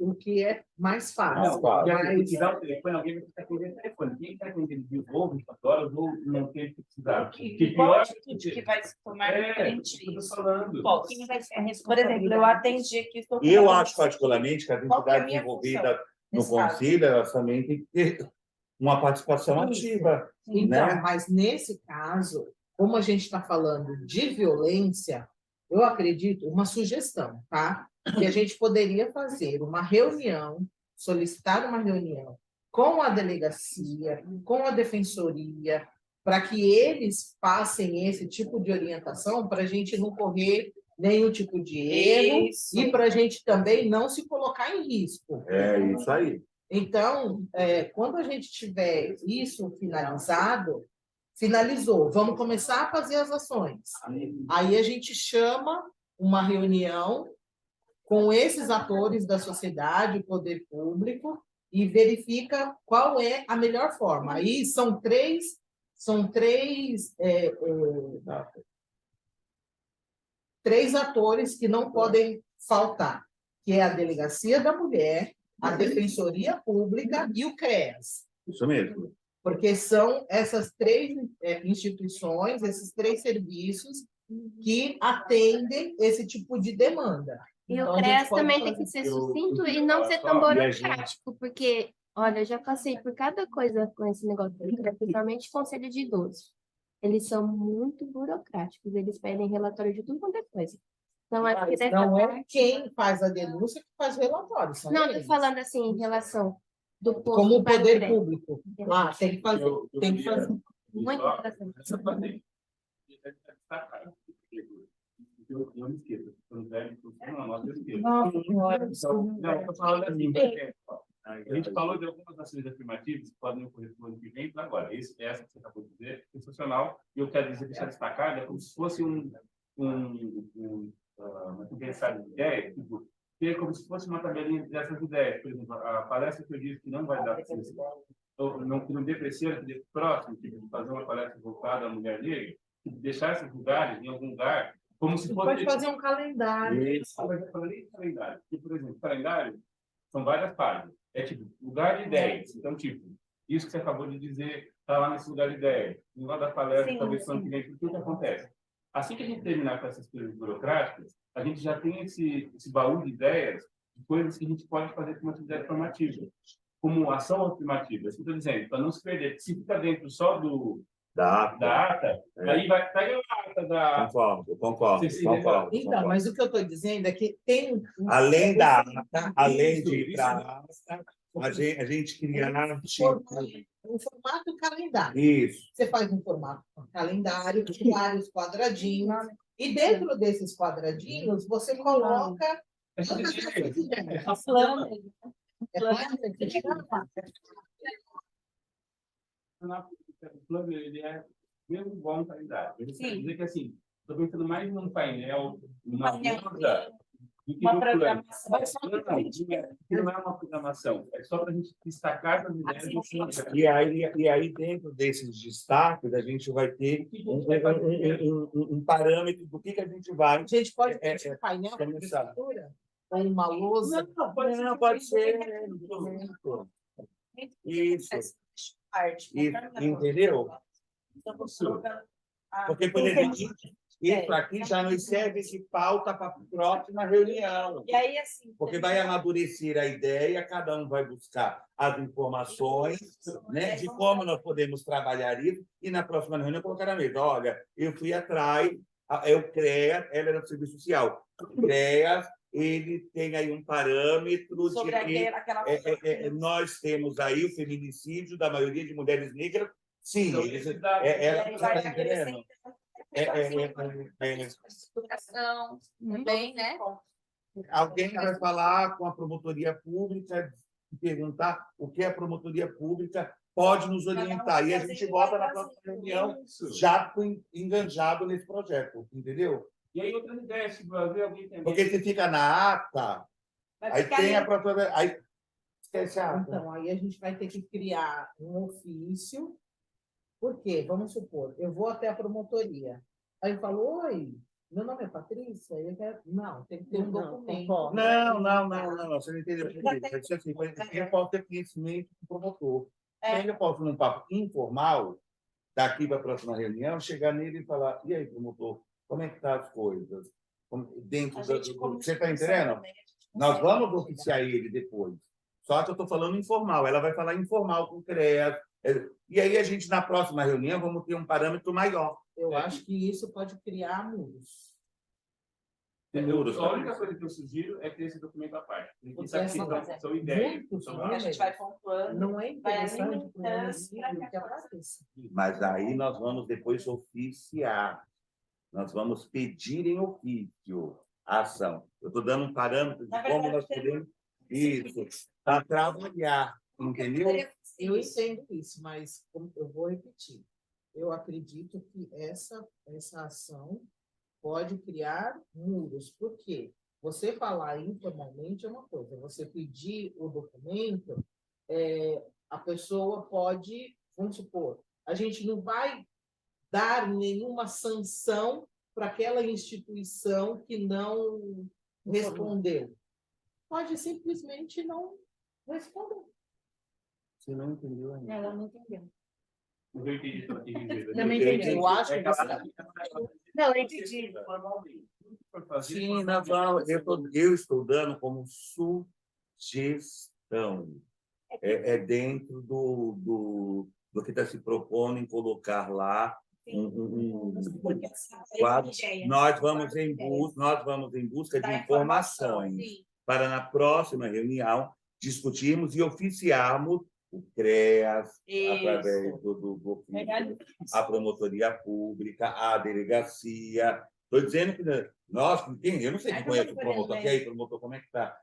O que é mais fácil. Não, se tiver o telefone, alguém vai precisar atender o telefone. Quem está atendendo de novo, 24 horas, ou não tem que precisar. Que Qual pior atitude que vai se tomar frente a eu isso? estou falando. Qual? Quem vai ser a responsabilidade? Por exemplo, eu atendi aqui, estou com E eu uma acho, particularmente, que as Qual que é a entidades minha envolvidas função no nesse caso? conselho, elas também têm que ter uma participação ativa. Então, né? mas nesse caso, como a gente está falando de violência, eu acredito, uma sugestão, tá? Que a gente poderia fazer uma reunião solicitar uma reunião com a delegacia, com a defensoria, para que eles passem esse tipo de orientação, para a gente não correr nenhum tipo de erro e para a gente também não se colocar em risco. É isso aí. Então, quando a gente tiver isso finalizado, finalizou, vamos começar a fazer as ações. Aí a gente chama uma reunião com esses atores da sociedade, o poder público, e verifica qual é a melhor forma. Aí são três atores que não podem faltar, que é a Delegacia da Mulher, a Defensoria Pública e o CREAS. Isso mesmo. Porque são essas três instituições, esses três serviços que atendem esse tipo de demanda. E Então, o a gente CREAS pode também tem fazer. que ser sucinto e não ser tão burocrático, porque, olha, eu já passei por cada coisa com esse negócio, principalmente conselho de idosos. Eles são muito burocráticos, eles pedem relatório de tudo quanto é coisa. Então, acho que dessa Não é parte... quem faz a denúncia que faz o relatório. São Não, eles. estou falando assim, em relação do posto Como o para poder CREAS. público. Tem que fazer. Tem que fazer. Muito interessante. Eu não me esqueço. Quando velho, não, nós eu esqueço. Nossa Senhora, Não, eu estou falando assim, porque a gente falou de algumas ações afirmativas que podem ocorrer no ano que vem para agora. Essa que você acabou de dizer, é sensacional. E eu quero deixar destacado, é como se fosse uma conversa de ideias, tipo, ter como se fosse uma tabelinha dessas ideias. Por exemplo, a palestra que eu disse que não vai dar para ser, que não dê terceira, que dê próximo, tipo, de fazer uma palestra voltada à mulher negra, deixar esses lugares em algum lugar, como se fosse... Pode fazer um calendário. Isso, calendário. E, por exemplo, calendário são várias páginas. É tipo, lugar de ideias. Então, tipo, isso que você acabou de dizer, está lá nesse lugar de ideias. No lugar da palestra, talvez são clientes, o que acontece? Assim que a gente terminar com essas coisas burocráticas, a gente já tem esse baú de ideias, de coisas que a gente pode fazer como atividade formativa, como ação afirmativa. Isso que eu estou dizendo, para não se perder. Se fica dentro só da ata, aí vai estar a ata da... Concordo. Então, mas o que eu estou dizendo é que tem... Além da ata, além de ir para a ata, a gente cria um formato calendário. Isso. Você faz um formato calendário, vários quadradinhos, e dentro desses quadradinhos você coloca... O plano, ele é mesmo igual um calendário. Ele quer dizer que, assim, estou pensando mais num painel, uma mesa, do que no plano. Não é uma programação, é só para a gente destacar as ideias. E aí, dentro desses destaques, a gente vai ter um parâmetro do que a gente vai... A gente pode ter um painel de estrutura, ou uma lousa. Não, pode ser. Isso. Entendeu? Porque, por exemplo, isso aqui já nos serve de pauta para a próxima reunião. E aí, assim, porque vai amadurecer a ideia, cada um vai buscar as informações, né, de como nós podemos trabalhar isso, e na próxima reunião colocar na mesa. Olha, eu fui atrás, o CREAS, ela era do Serviço Social. O CREAS, ele tem aí um parâmetro sobre de que nós temos aí o feminicídio da maioria de mulheres negras. Sim, Educação também, né? Alguém vai falar com a promotoria pública e perguntar o que a promotoria pública pode nos orientar. E a gente volta na próxima reunião já enganjado nesse projeto, entendeu? E aí, outras ideias, se alguém tem... Porque se fica na ata, aí tem a própria... Aí esquece a ata. Então, aí a gente vai ter que criar um ofício. Por quê? Vamos supor, eu vou até a promotoria. Aí eu falo, oi, meu nome é Patrícia. Eu quero... Não, tem que ter um documento. Não, você não entendeu. Eu posso ter conhecimento do promotor. Aí eu posso, num papo informal, daqui para a próxima reunião, chegar nele e falar, e aí, promotor, como é que estão as coisas? Dentro você está entendendo? Nós vamos oficiar ele depois. Só que eu estou falando informal. Ela vai falar informal com o CREAS. E aí a gente, na próxima reunião, vamos ter um parâmetro maior. Eu acho que isso pode criar muros. A única coisa que eu sugiro é ter esse documento à parte. Porque isso aqui são ideias. A gente vai pontuando, Não é vai interessante para o alimentando município que aconteça. Mas aí nós vamos depois oficiar. Nós vamos pedir em ofício a ação. Eu estou dando um parâmetro de como nós podemos isso para trabalhar, entendeu? Eu entendo isso, mas eu vou repetir. Eu acredito que essa ação pode criar muros. Por quê? Você falar informalmente é uma coisa, você pedir o documento, a pessoa pode, vamos supor, a gente não vai dar nenhuma sanção para aquela instituição que não respondeu. Pode simplesmente não responder. Você não entendeu ainda. Ela não entendeu. Eu entendi o que dizer. Também entendi. Eu acho que você... Não, eu entendi. Sim, eu estou dando como sugestão. É dentro do que está se propondo em colocar lá quadro. Nós vamos em busca de informações para, na próxima reunião, discutirmos e oficiarmos o CREAS, através do a promotoria pública, a delegacia. Estou dizendo que nós, eu não sei quem conhece o promotor. E aí, promotor, como é que está?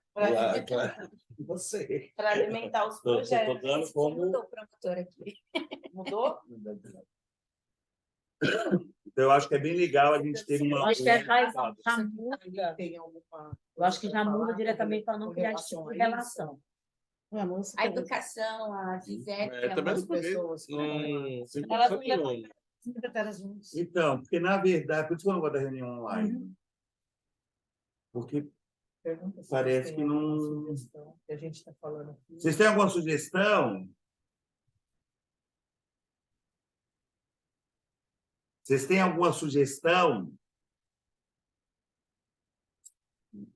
Você. para alimentar os Estou projetos. dando como... Mudou o promotor aqui. Mudou? Então, eu acho que é bem legal a gente ter uma... Eu acho que já muda. Tem alguma... Eu acho que já muda diretamente para não criar esse tipo de relação. A educação, a Gisele, Também As pessoas que Elas não Então, porque, na verdade, por isso que eu não gosto da reunião online. Porque perguntam se parece tem que alguma não... sugestão que a gente está falando aqui. Vocês têm alguma sugestão? Vocês têm alguma sugestão?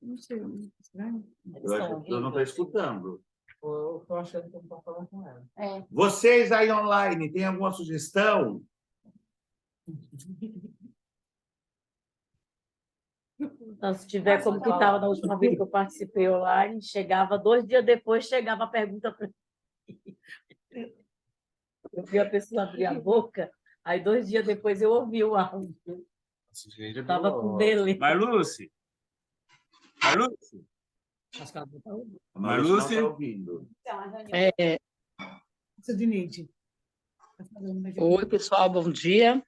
Não sei, estranho. Eu acho que eu não estou escutando. Eu estou achando que eu estou falando com ela. Vocês aí online, têm alguma sugestão? Então, se tiver como que estava na última vez que eu participei online, chegava 2 dias depois, chegava a pergunta para mim. Eu vi a pessoa abrir a boca, aí 2 dias depois eu ouvi o áudio. Estava com delay. Marluce! Acho que ela não tá ouvindo. Mas não está ouvindo. Sidneide. Oi, pessoal, bom dia.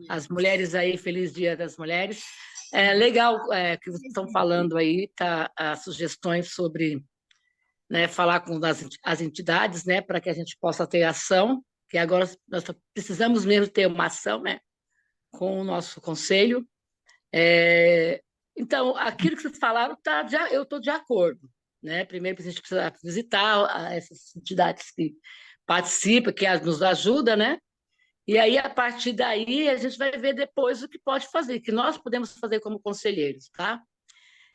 As mulheres aí, feliz Dia das Mulheres. É legal que vocês estão falando aí, tá, as sugestões sobre, né, falar com as entidades, né, para que a gente possa ter ação, que agora nós precisamos mesmo ter uma ação, né, com o nosso conselho. Então, aquilo que vocês falaram, eu estou de acordo, né? Primeiro, a gente precisa visitar essas entidades que participam, que nos ajudam, né? E aí, a partir daí, a gente vai ver depois o que pode fazer, que nós podemos fazer como conselheiros, tá?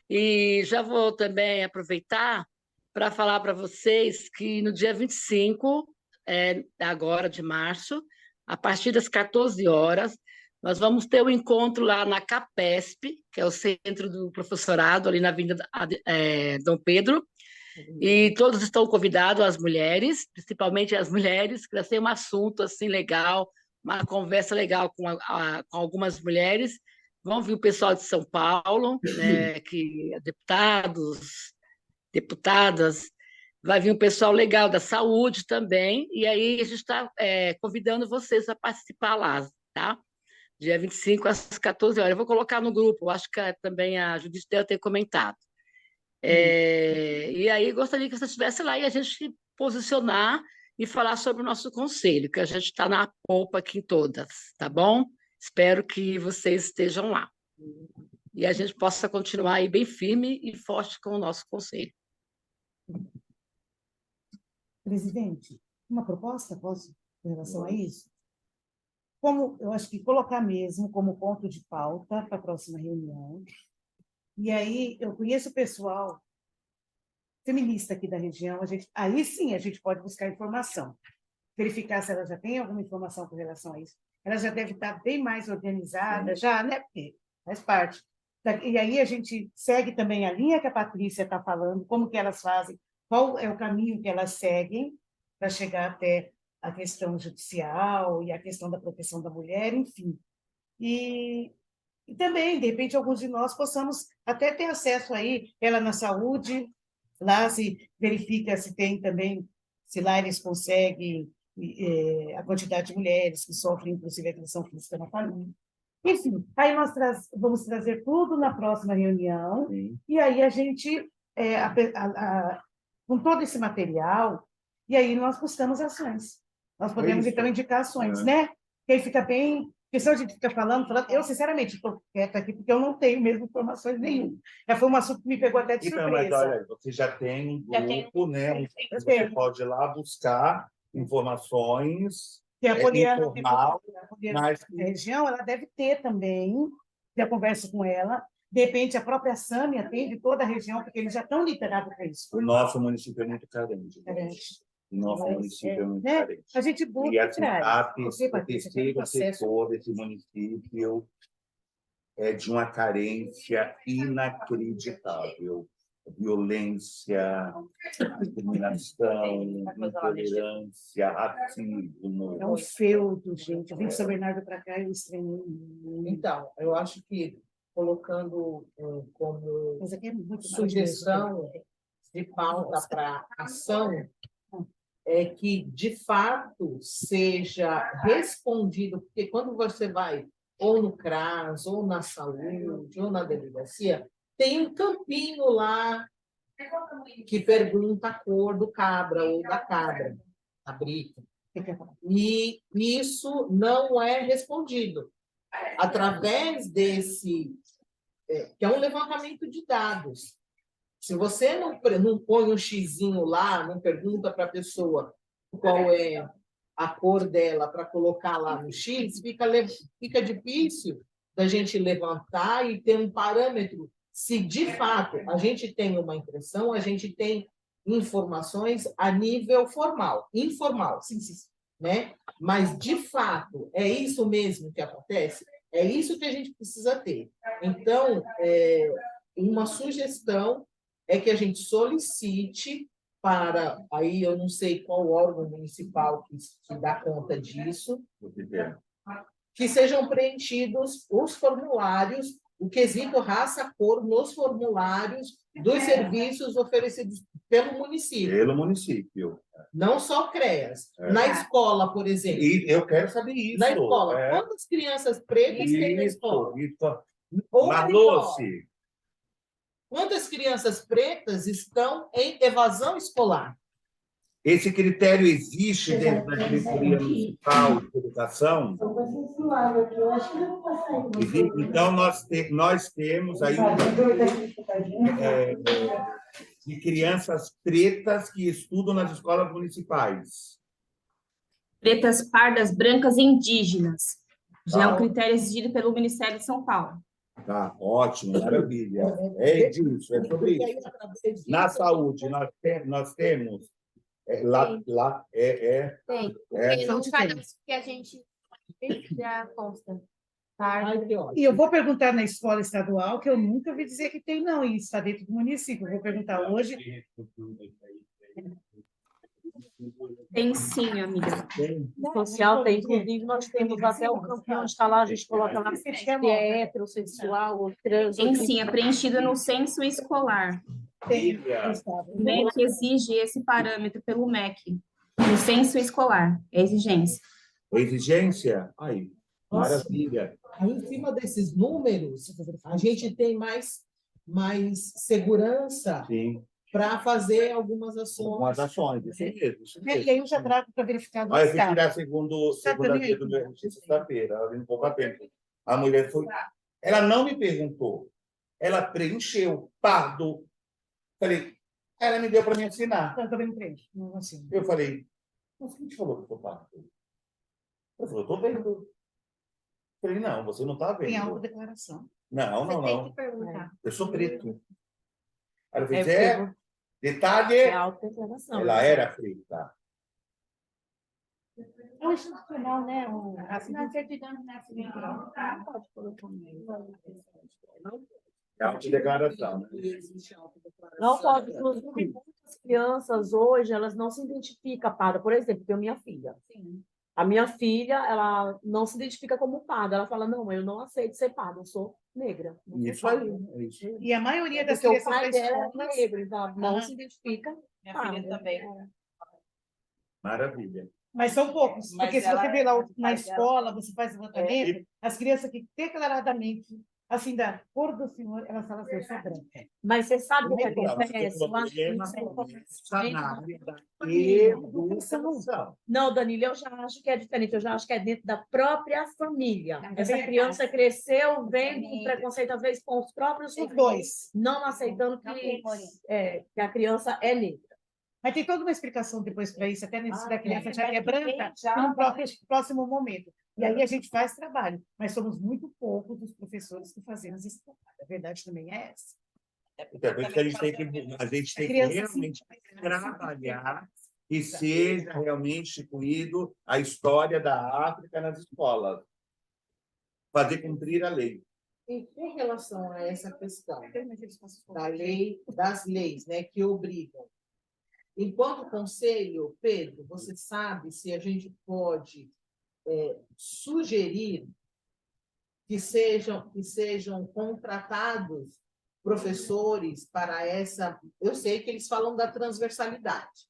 E já vou também aproveitar para falar para vocês que no dia 25, agora de março, a partir das 14 horas, nós vamos ter um encontro lá na CAPESP, que é o Centro do Professorado, ali na Avenida Dom Pedro, e todos estão convidados, as mulheres, principalmente as mulheres, que vai ser um assunto assim legal, uma conversa legal com algumas mulheres. Vão vir o pessoal de São Paulo, né, deputados, deputadas, vai vir um pessoal legal da saúde também, e aí a gente está convidando vocês a participar lá, tá? Dia 25 às 14 horas. Eu vou colocar no grupo, eu acho que também a Judite deve ter comentado. E aí gostaria que você estivesse lá e a gente posicionar e falar sobre o nosso conselho, que a gente está na polpa aqui em todas, tá bom? Espero que vocês estejam lá. E a gente possa continuar aí bem firme e forte com o nosso conselho. Presidente, uma proposta, posso, em relação a isso? Como eu acho que colocar mesmo como ponto de pauta para a próxima reunião. E aí eu conheço o pessoal feminista aqui da região, aí sim a gente pode buscar informação, verificar se ela já tem alguma informação com relação a isso. Ela já deve estar bem mais organizada, já, né? Porque faz parte. E aí a gente segue também a linha que a Patrícia está falando, como que elas fazem, qual é o caminho que elas seguem para chegar até a questão judicial e a questão da proteção da mulher, enfim. E também, de repente, alguns de nós possamos até ter acesso aí, ela na saúde, lá se verifica se tem também, se lá eles conseguem a quantidade de mulheres que sofrem, inclusive, agressão física na família. Enfim, aí nós vamos trazer tudo na próxima reunião, e aí a gente, com todo esse material, e aí nós buscamos ações. Nós podemos, então, indicar ações, né? Que aí fica bem... Porque se a gente fica falando, eu, sinceramente, estou quieta aqui, porque eu não tenho mesmo informações nenhuma. Foi um assunto que me pegou até de Então, surpresa. mas olha, você já tem um grupo, né? Eu Você tenho. pode ir lá buscar informações Que a Poliana, informal, mas a região, ela deve ter também, já converso com ela. De repente, a própria Sâmia tem de toda a região, porque eles já estão liderados para isso. o nosso município é muito carente. O nosso município é muito carente. A gente busca E assim, o Patrícia, terceiro setor desse município é de uma carência inacreditável. Violência, discriminação, intolerância, racismo. É um feudo, gente. Eu vim de São Bernardo para cá e eu estranhei. Então, eu acho que colocando como Mas aqui é muito sugestão de pauta para ação é que, de fato, seja respondido, porque quando você vai ou no CRAS, ou na saúde, ou na delegacia, tem um campinho lá que pergunta a cor do cabra ou da cabra, cabrita. E isso não é respondido. Através desse, que é um levantamento de dados. Se você não põe um xizinho lá, não pergunta para a pessoa qual é a cor dela para colocar lá no X, fica difícil da gente levantar e ter um parâmetro. Se, de fato, a gente tem uma impressão, a gente tem informações a nível formal, informal, sim, né? Mas, de fato, é isso mesmo que acontece? É isso que a gente precisa ter. Então, uma sugestão é que a gente solicite para, aí eu não sei qual órgão municipal que dá conta disso, que sejam preenchidos os formulários, o quesito raça-cor nos formulários dos serviços oferecidos pelo município. Pelo município. Não só CREAS. Na escola, por exemplo. E eu quero saber isso. Na escola. Quantas crianças pretas tem na escola? Manuce. Quantas crianças pretas estão em evasão escolar? Esse critério existe dentro da diretoria municipal de educação? Então, nós temos aí de crianças pretas que estudam nas escolas municipais. Pretas, pardas, brancas e indígenas. Já é um critério exigido pelo Ministério de São Paulo. Tá, ótimo, maravilha. É disso, é sobre isso. Na saúde, nós temos... Lá Tem. Não faz que a gente já consta. E eu vou perguntar na escola estadual, que eu nunca ouvi dizer que tem, não, e está dentro do município. Eu vou perguntar hoje. Tem sim, amiga. Social tem, inclusive, nós temos até o campeão de estar lá, a gente coloca lá se é heterossexual ou trans. Tem sim, é preenchido no censo escolar. O MEC exige esse parâmetro pelo MEC, no censo escolar, é exigência. Exigência? Aí, maravilha. Aí, em cima desses números, a gente tem mais segurança para fazer algumas ações. Algumas ações, isso mesmo. E aí eu já trago para verificar do Aí eu fui estado. tirar segunda-feira do meu sexta-feira, ela vem pouco a tempo. A mulher foi... Ela não me perguntou. Ela preencheu, pardo. Falei, ela me deu para me assinar. Eu também não preencho, não assino. Eu falei, mas quem te falou que eu sou pardo? Eu falei, eu estou vendo. Eu falei, não, você não está vendo. Tem autodeclaração. Não. Tem que perguntar. Eu sou preto. Ela fez, detalhe, ela era preta. É um institucional, né? Na certidão de nascimento. Pode colocar É autodeclaração, né? Não pode, inclusive, muitas crianças hoje, elas não se identificam parda. Por exemplo, eu minha filha. A minha filha, ela não se identifica como parda. Ela fala, não, eu não aceito ser parda, eu sou negra. Não sou Isso aí, parda. é isso aí. E a maioria das Porque o crianças pai da dela escola é negro, então não Ah. se identifica Minha parda. filha também. Maravilha. Mas são poucos, Mas porque se ela você vê lá é- na mas ela- escola, você faz levantamento, as crianças que declaradamente, assim, da cor do senhor, elas falam assim, eu sou branca. Mas você sabe o que Então, acontece? Eu acho que problema isso começa na área da Educação. educação. Não, Danilo, eu já acho que é diferente. Eu já acho que é dentro da própria família. É Essa verdade. criança cresceu vendo um preconceito, às vezes, com os próprios Os filhos, dois. não aceitando que a criança é negra. Mas tem toda uma explicação depois para isso, até nesse da criança já que é Mas tem branca, já, no próximo momento. E aí a gente faz trabalho, mas somos muito poucos dos professores que fazemos esse trabalho. A verdade também é essa. Então, por isso que a gente tem que Criança, realmente sim. trabalhar que seja realmente instituído a história da África nas escolas. Fazer cumprir a lei. E com relação a essa questão da lei, das leis, né, que obrigam. Enquanto conselho, Pedro, você sabe se a gente pode sugerir que sejam contratados professores para essa... Eu sei que eles falam da transversalidade.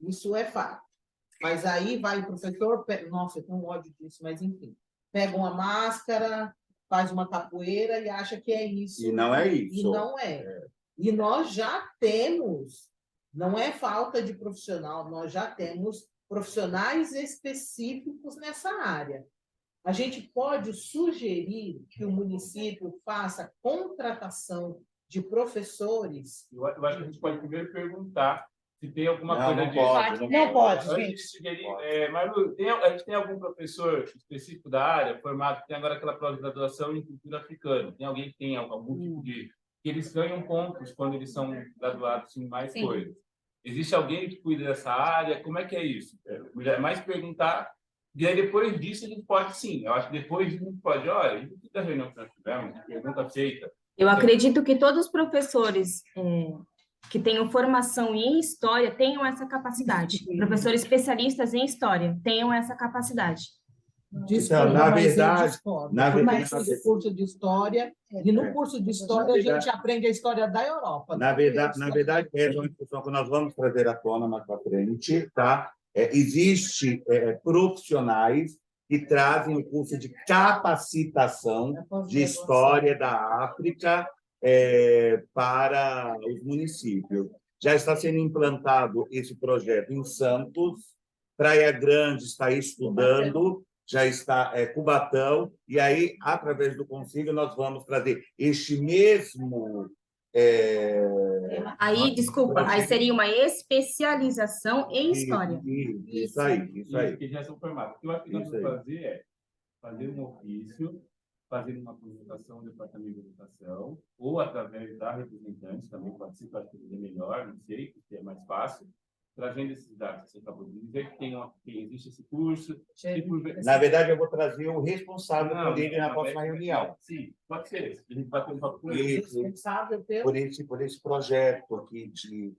Isso é fato. Mas aí vai o professor... Nossa, eu tenho ódio disso, mas enfim. Pega uma máscara, faz uma capoeira e acha que é isso. E não é isso. E não é. E nós já temos... Não é falta de profissional, nós já temos profissionais específicos nessa área. A gente pode sugerir que o município faça contratação de professores? Eu acho que a gente pode primeiro perguntar se tem alguma Não, coisa não disso. pode, Não pode, Antes gente. de sugerir, Maru, a gente tem algum professor específico da área, formado, que tem agora aquela pós-graduação em cultura africana? Tem alguém que tem algum tipo de... que eles ganham pontos quando eles são graduados em mais coisas. Existe alguém que cuida dessa área? Como é que é isso? É mais perguntar, e aí depois disso a gente pode sim. Eu acho que depois disso a gente pode, olha, a gente da reunião que nós tivemos, pergunta feita. Eu acredito que todos os professores que tenham formação em história tenham essa capacidade. Professores especialistas em história tenham essa capacidade. Então, na verdade, Mas curso de história, e no curso de história a gente aprende a história da Europa. Na verdade, é uma discussão que nós vamos trazer à tona mais para frente, tá? Existe profissionais que trazem o curso de capacitação de história da África para os municípios. Já está sendo implantado esse projeto em Santos, Praia Grande está estudando, já está Cubatão, e aí, através do Conselho, nós vamos trazer este mesmo... Aí, desculpa, aí seria uma especialização em história. Isso aí. Que já são formados. O que eu acho que nós vamos fazer é fazer um ofício, fazer uma apresentação do Departamento de Educação, ou através da representante, também participa, acho que é melhor, não sei, porque é mais fácil, trazendo esses dados que você acabou de dizer, que existe esse curso. Na verdade, eu vou trazer o responsável por ele na próxima reunião. Sim, pode ser. A gente bateu um papo com ele. Responsável Por esse projeto aqui de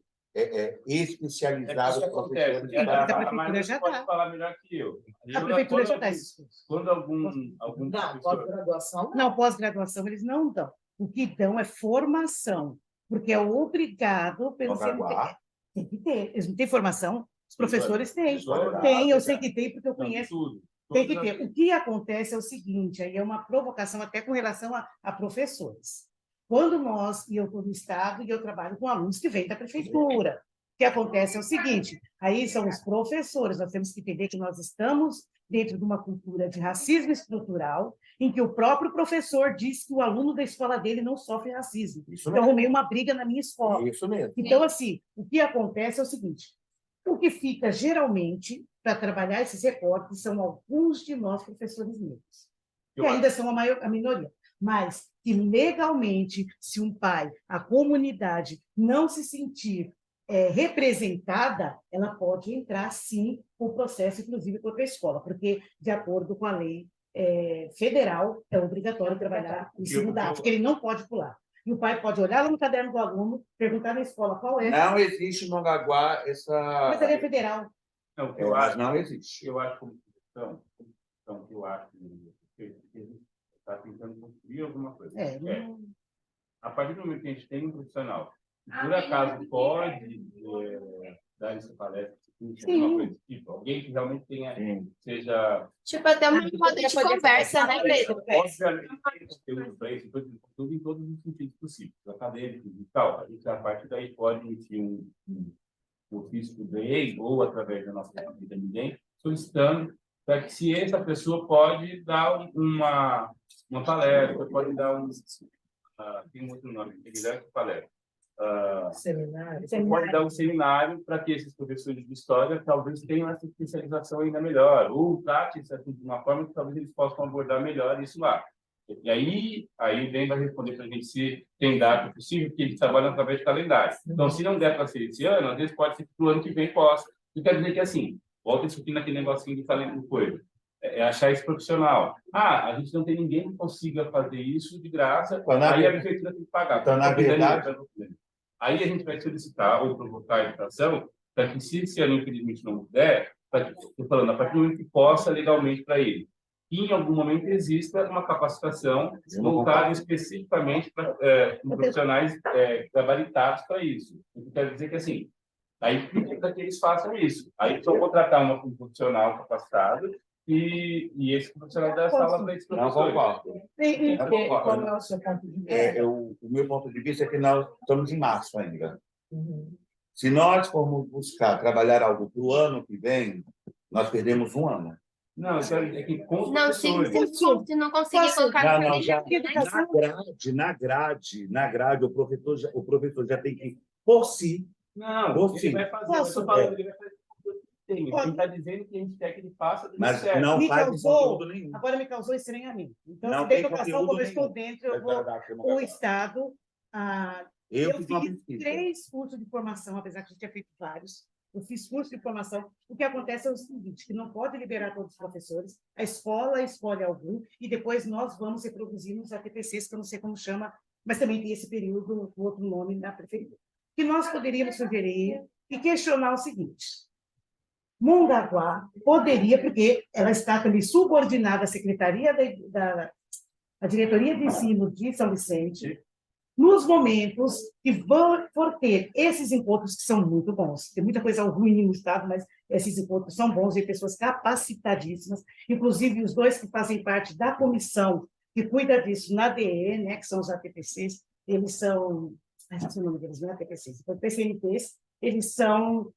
especializado professores. A Prefeitura já pode falar melhor que eu. A Prefeitura já dá esse curso. Quando algum pós-graduação? Não, pós-graduação eles não dão. O que dão é formação, porque é obrigado pelo CNPq. Tem que ter. Eles não têm formação? Os professores têm. Tem, eu sei que tem, porque eu conheço. Tem que ter. O que acontece é o seguinte, aí é uma provocação até com relação a professores. Quando e eu estou no Estado e eu trabalho com alunos que vêm da Prefeitura, o que acontece é o seguinte, aí são os professores, nós temos que entender que nós estamos dentro de uma cultura de racismo estrutural, em que o próprio professor diz que o aluno da escola dele não sofre racismo. Então, eu arrumei uma briga na minha escola. Isso mesmo. Então, assim, o que acontece é o seguinte, o que fica, geralmente, para trabalhar esses recortes são alguns de nós, professores negros, que ainda são a minoria. Mas que, legalmente, se um pai, a comunidade, não se sentir representada, ela pode entrar, sim, com o processo, inclusive, contra a escola, porque, de acordo com a lei federal, é obrigatório trabalhar em ensino didático, que ele não pode pular. E o pai pode olhar lá no caderno do aluno, perguntar na escola qual é. Não existe em Mongaguá essa... Mas ele é federal. Não, Eu acho que não existe. Eu acho como questão que eu acho que está tentando construir alguma coisa. A partir do momento que a gente tem um profissional, que por acaso pode dar essa palestra, alguma coisa tipo, alguém que realmente tenha, seja... Tipo, até uma roda de conversa, né, Pedro? Obviamente, temos para isso, tudo em todos os sentidos possíveis, acadêmicos e tal. A gente, a partir daí, pode emitir um ofício do DEI ou através da nossa vida ninguém, solicitando para que se essa pessoa pode dar uma palestra, pode dar tem um outro nome, que é palestra. Seminário. Pode dar um seminário para que esses professores de história talvez tenham essa especialização ainda melhor, ou tratem isso de uma forma que talvez eles possam abordar melhor isso lá. E aí o DEM vai responder para a gente se tem data possível, porque eles trabalham através de calendário. Então, se não der para ser esse ano, às vezes pode ser que para o ano que vem possa. E quer dizer que, assim, volta a discutir naquele negocinho de talento coisa. É achar esse profissional. A gente não tem ninguém que consiga fazer isso de graça, aí a prefeitura tem que pagar. Então, na verdade... Aí a gente vai solicitar ou provocar a educação para que, se esse ano, infelizmente, não der, estou falando, a partir do momento que possa legalmente para ele, que em algum momento exista uma capacitação voltada especificamente para profissionais gabaritados para isso. Isso quer dizer que, assim, aí para que eles façam isso. Aí só contratar um profissional capacitado e esse profissional da sala para esses professores. Não concordo. Qual é o seu ponto de vista? O meu ponto de vista é que nós estamos em março ainda. Se nós formos buscar trabalhar algo para o ano que vem, nós perdemos um ano. Não, é que com não, se não conseguir colocar na grade, o professor já tem que, por si. Não, ele vai fazer. Eu estou falando, ele vai fazer. Ele está dizendo que a gente quer que ele faça. Mas não faz conteúdo nenhum. Agora me causou estranhamento. Então, não se da educação, como eu estou dentro, eu vou. O Estado. Eu fiz 3 cursos de formação, apesar que a gente tinha feito vários. Eu fiz curso de formação. O que acontece é o seguinte, que não pode liberar todos os professores, a escola escolhe algum, e depois nós vamos reproduzir nos ATPCs, que eu não sei como chama, mas também tem esse período, com outro nome na prefeitura. Que nós poderíamos sugerir e questionar o seguinte: Mongaguá poderia, porque ela está também subordinada à Secretaria da Diretoria de Ensino de São Vicente, nos momentos que for ter esses encontros que são muito bons. Tem muita coisa ruim no Estado, mas esses encontros são bons e pessoas capacitadíssimas, inclusive os 2 que fazem parte da comissão que cuida disso na DE, né, que são os ATPCs, eles são... Não sei o nome deles, não é ATPCs, são PCNPs, eles são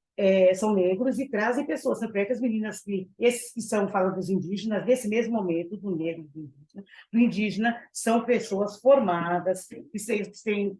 negros e trazem pessoas, tanto é que as meninas, esses que são, falam dos indígenas, nesse mesmo momento, do negro do indígena, são pessoas formadas, que têm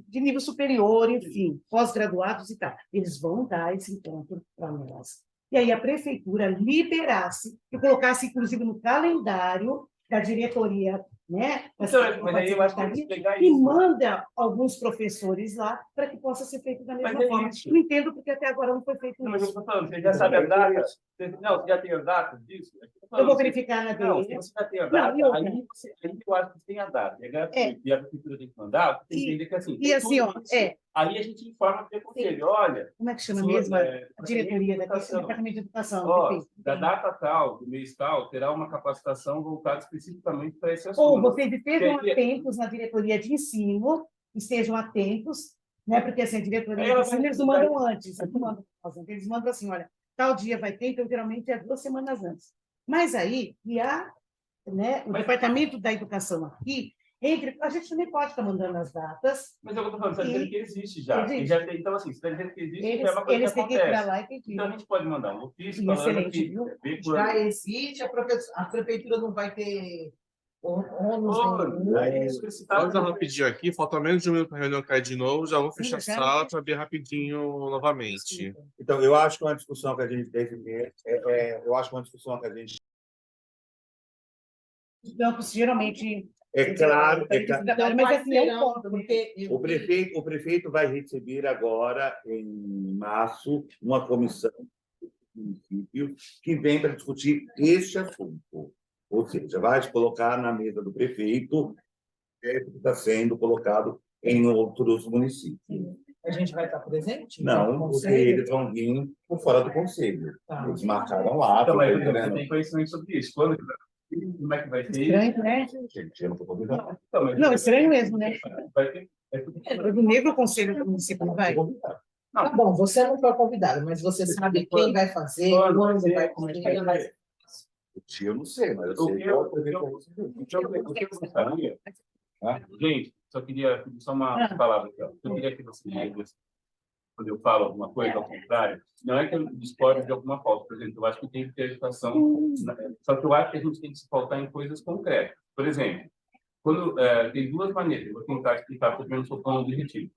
de nível superior, enfim, pós-graduados e tal. Eles vão dar esse encontro para nós. E aí a prefeitura liberasse e colocasse, inclusive, no calendário da diretoria, né? Mas aí eu acho que tem que pegar e isso. manda alguns professores lá para que possa ser feito da mesma forma. Não entendo porque até agora não foi feito Não, mas eu isso. estou falando, você já sabe a data? Você já tem a data disso? Eu vou verificar na DE. Não, se você já tem a data, aí eu acho que tem a data. É gratuito. E a prefeitura tem que mandar, você tem que entender que assim... E assim, ó, aí a gente informa para o conselho, olha... Como é que chama mesmo? A diretoria do Departamento de Educação. Da data tal, do mês tal, terá uma capacitação voltada especificamente para esse assunto. Ou vocês estejam atentos na diretoria de ensino, estejam atentos, né? Porque assim, a diretoria de ensino, eles não mandam antes, eles mandam assim, olha, tal dia vai ter, então geralmente é 2 semanas antes. Mas aí, né, o Departamento da Educação aqui, a gente também pode estar mandando as datas. Mas eu estou falando, você está dizendo que existe já. Então, assim, você está dizendo que existe, é uma coisa eles que acontece. têm que ir para lá e pedir. Então, a gente pode mandar um ofício Excelente, falando que... viu? Já existe, a prefeitura não vai ter ônus Vamos dar rapidinho aqui, falta menos de 1 minuto para a reunião cair de novo, já vou fechar a sala para ver rapidinho novamente. Então, eu acho que uma discussão que a gente deve ter, eu acho que uma discussão que a gente... Campos, geralmente... É claro, mas assim, é um ponto, porque o prefeito vai receber agora, em março, uma comissão do município que vem para discutir este assunto. Ou seja, vai se colocar na mesa do prefeito, que está sendo colocado em outros municípios. A gente vai estar presente? Não, No porque conselho? eles vão vir por fora do conselho. Tá. Eles marcaram lá. Então, mas, tá por exemplo, você entendendo? tem conhecimento sobre isso. Quando, como é que vai ser isso? Estranho, né? Gente, eu não estou convidado. Então, mas- Não, estranho mesmo, né? Vai ter. Do negro conselho do município não vai? Tá bom, você não foi convidado, mas você sabe quem vai fazer, quando vai fazer. O tio eu não sei, mas eu O sei que que eu- o prefeito o que eu gostaria, gente, só queria pedir só uma palavra aqui. Ó. Eu queria que vocês, quando eu falo alguma coisa, ao contrário, não é que eu discordo de alguma pauta, por exemplo, eu acho que tem que ter educação, só que eu acho que a gente tem que se pautar em coisas concretas. Por exemplo, quando, tem duas maneiras, eu vou tentar explicar porque eu não sou tão objetivo.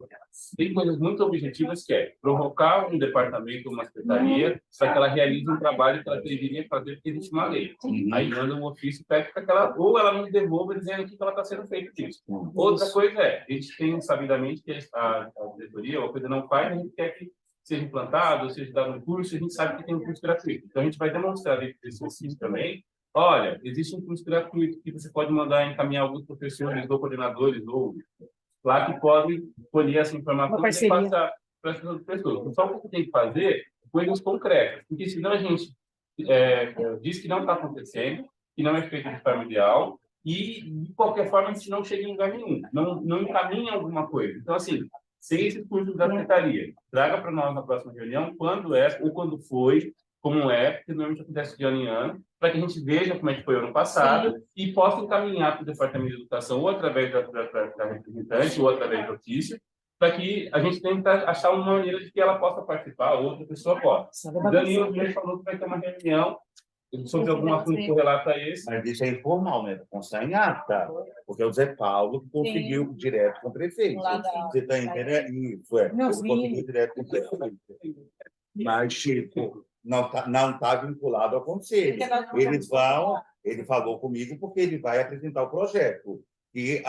Tem coisas muito objetivas que é provocar um departamento ou uma secretaria para que ela realize um trabalho que ela deveria fazer porque existe uma lei. Aí manda um ofício e pede para que ela, ou ela nos devolva dizendo que ela está sendo feito disso. Outra coisa é, a gente tem sabidamente que a diretoria, uma coisa não faz, a gente quer que seja implantado, ou seja dado um curso, a gente sabe que tem um curso gratuito. Então a gente vai demonstrar desse ofício também. Olha, existe um curso gratuito que você pode mandar encaminhar alguns professores ou coordenadores ou lá que podem colher essa informação e passar para as outras pessoas. Então, só o que você tem que fazer coisas concretas, porque senão a gente diz que não está acontecendo, que não é feito de forma ideal e, de qualquer forma, a gente não chega em lugar nenhum, não encaminha alguma coisa. Então, assim, sem esse curso da secretaria, traga para nós na próxima reunião quando é ou quando foi, como é, porque normalmente acontece de ano em ano, para que a gente veja como é que foi o ano passado e possa encaminhar para o Departamento de Educação ou através da representante ou através do ofício, para que a gente tente achar uma maneira de que ela possa participar, ou outra pessoa possa. O Danilo também falou que vai ter uma reunião sobre algum assunto correlato a esse. Mas isso é informal, né? Constar em ata. Porque é o Zé Paulo que conseguiu direto com o prefeito. Você está entendendo? Isso, é. Ele conseguiu direto com o prefeito. Mas, Chico, não tá vinculado ao conselho. Ele falou comigo porque ele vai apresentar o projeto. E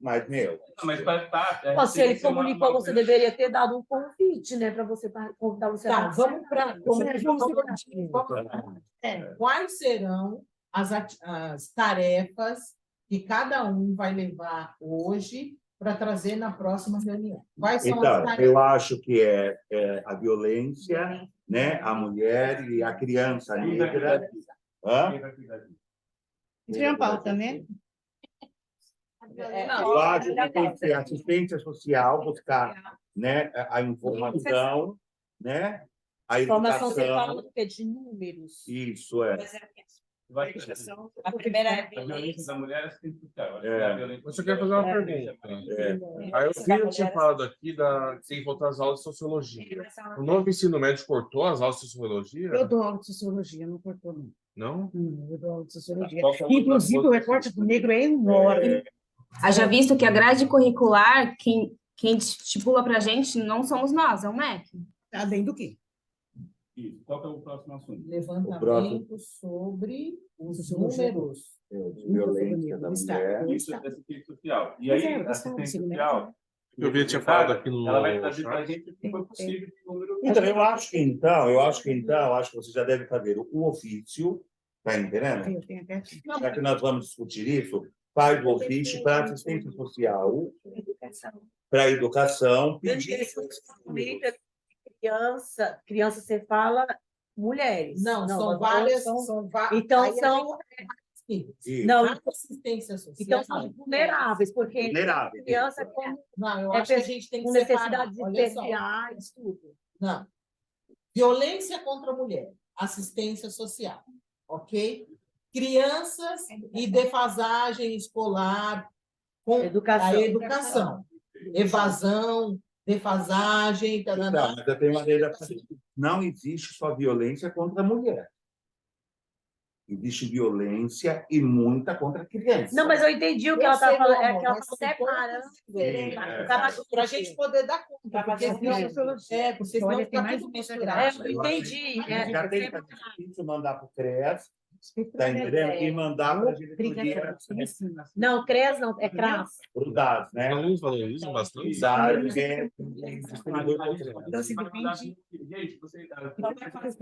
mas, meu... Não, mas se ele comunicou, você deveria ter dado um convite, né, para você convidar você. Tá, vamos para... Quais serão as tarefas que cada um vai levar hoje para trazer na próxima reunião? Quais são as Então, tarefas? eu acho que é a violência, né? A mulher e a criança negra. Tem uma pauta, né? Eu acho que tem que ter assistência social, buscar, né, a informação, né? A Informação você educação. fala do quê? De números. Isso é. A primeira é a violência da mulher é assistência social. Eu só quero fazer uma pergunta. Aí eu vi tinha falado aqui da tem que voltar às aulas de sociologia. O novo ensino médio cortou as aulas de sociologia? Eu dou aula de sociologia, não cortou, não. Não? Eu dou aula de sociologia. Qual que é o Inclusive, o outro- recorte do negro é enorme. Haja visto que a grade curricular, quem estipula para a gente, não somos nós, é o MEC. Além do quê? Isso. Qual que é o próximo assunto? Levantamento sobre os números. De violência da mulher. Isso é assistência social. E Mas aí, é, a assistência ensino social, Eu vi tinha falado aqui no ela vai trazer para a chat. gente o que foi possível de número. Então, eu acho que você já deve fazer o ofício, tá entendendo? Eu tenho até aqui. Já que nós vamos discutir isso, faz o ofício para assistência social, para educação, pedir Criança, você fala mulheres. Não, são mas várias. Então, aí a são. isso. Não, Na assistência social. então são vulneráveis, porque Vulneráveis. criança como Não, eu é acho que a gente tem que com separar. necessidades Olha só. especiais, tudo. Não. Violência contra a mulher, assistência social, ok? Crianças e defasagem escolar com Educação. a educação. Evasão, defasagem, Não, taranã. mas eu tenho maneira. Não existe só violência contra a mulher. Existe violência e muita contra a criança. Não, mas eu entendi o que Eu ela está sei, falando, meu é amor, que ela mas está são separando. Para a gente poder dar conta, porque porque senão Olha, tem fica mais tudo uma coisa misturado. Eu entendi. Já tem que ser difícil mandar para o CREAS, Tá entendendo? E mandar para a diretoria Não, CRES não, é CRAS. pro DAS, né? Alunos valorizam bastante. DAS Então, assim, depende. Gente, você.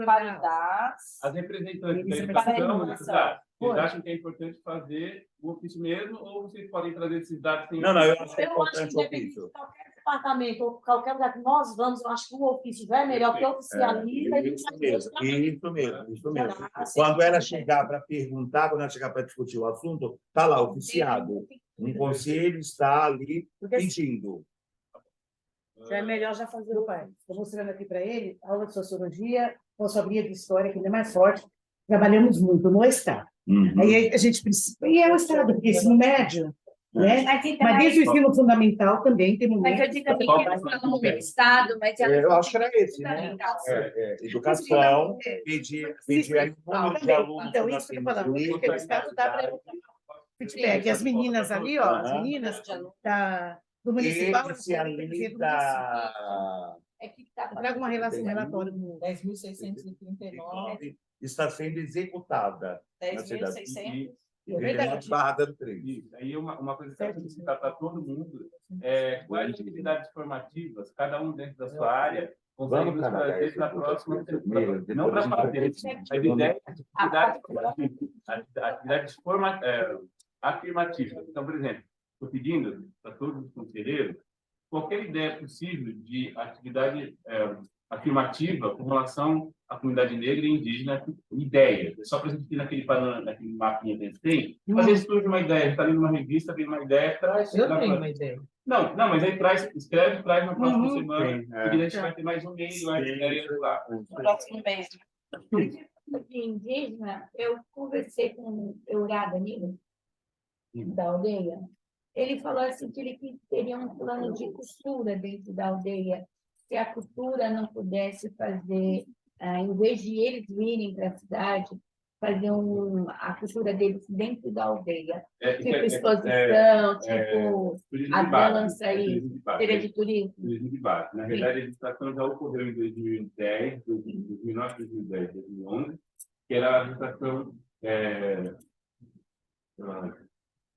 Validar. As representantes da Eles educação, representam. vocês acham que é importante fazer o ofício mesmo, ou vocês podem trazer esses dados sem Não, eu acho que é Eu acho importante que o independente ofício. de qualquer departamento ou qualquer lugar que nós vamos, eu acho que o ofício já é melhor, porque oficializa e Isso mesmo, isso mesmo. Quando ela chegar para perguntar, quando ela chegar para discutir o assunto, está lá oficiado. Um conselho está ali pedindo. Já é melhor já fazer o pai. Estou mostrando aqui para ele, aula de sociologia, consultoria de história, que ainda é mais forte. Trabalhamos muito no Estado. Aí a gente precisa. E é o Estado, porque ensino médio, né? Mas desde o ensino fundamental também tem Mas eu digo assim, que eles falam no Estado, mas Eu acho que era esse, né? Educação, pedir aí o número de alunos. Então, isso que eu estou falando, porque o Estado dá para feedback. As meninas ali, ó, as meninas do municipal. é que está Traga uma relação, um relatório. 10.639. Está sendo executada na cidade. 10.600. E verdade. Barra 03. Isso. Aí uma coisa que eu preciso citar para todo mundo quais atividades formativas, cada um dentro da sua área, consegue nos trazer para a próxima, não para fazer, atividades afirmativas. Então, por exemplo, estou pedindo para todos os conselheiros qualquer ideia possível de atividade afirmativa com relação à comunidade negra e indígena, ideias. É só para a gente ir naquele mapinha que a gente tem, às vezes surge uma ideia, está lendo uma revista, vem uma ideia, traz... Eu tenho uma ideia. Não, mas aí escreve, traz na próxima semana, porque a gente vai ter mais um mês, mais ideias lá. No próximo mês. de indígena, eu conversei com o Eurada Nilo, da aldeia. Ele falou assim que ele teria um plano de costura dentro da aldeia. Se a costura não pudesse fazer, em vez de eles virem para a cidade, fazer a costura deles dentro da aldeia. Tipo exposição, tipo a dança aí, feira de turismo. Turismo de base. Na verdade, a licitação já ocorreu em 2010, 2009, 2010, 2011, que era a licitação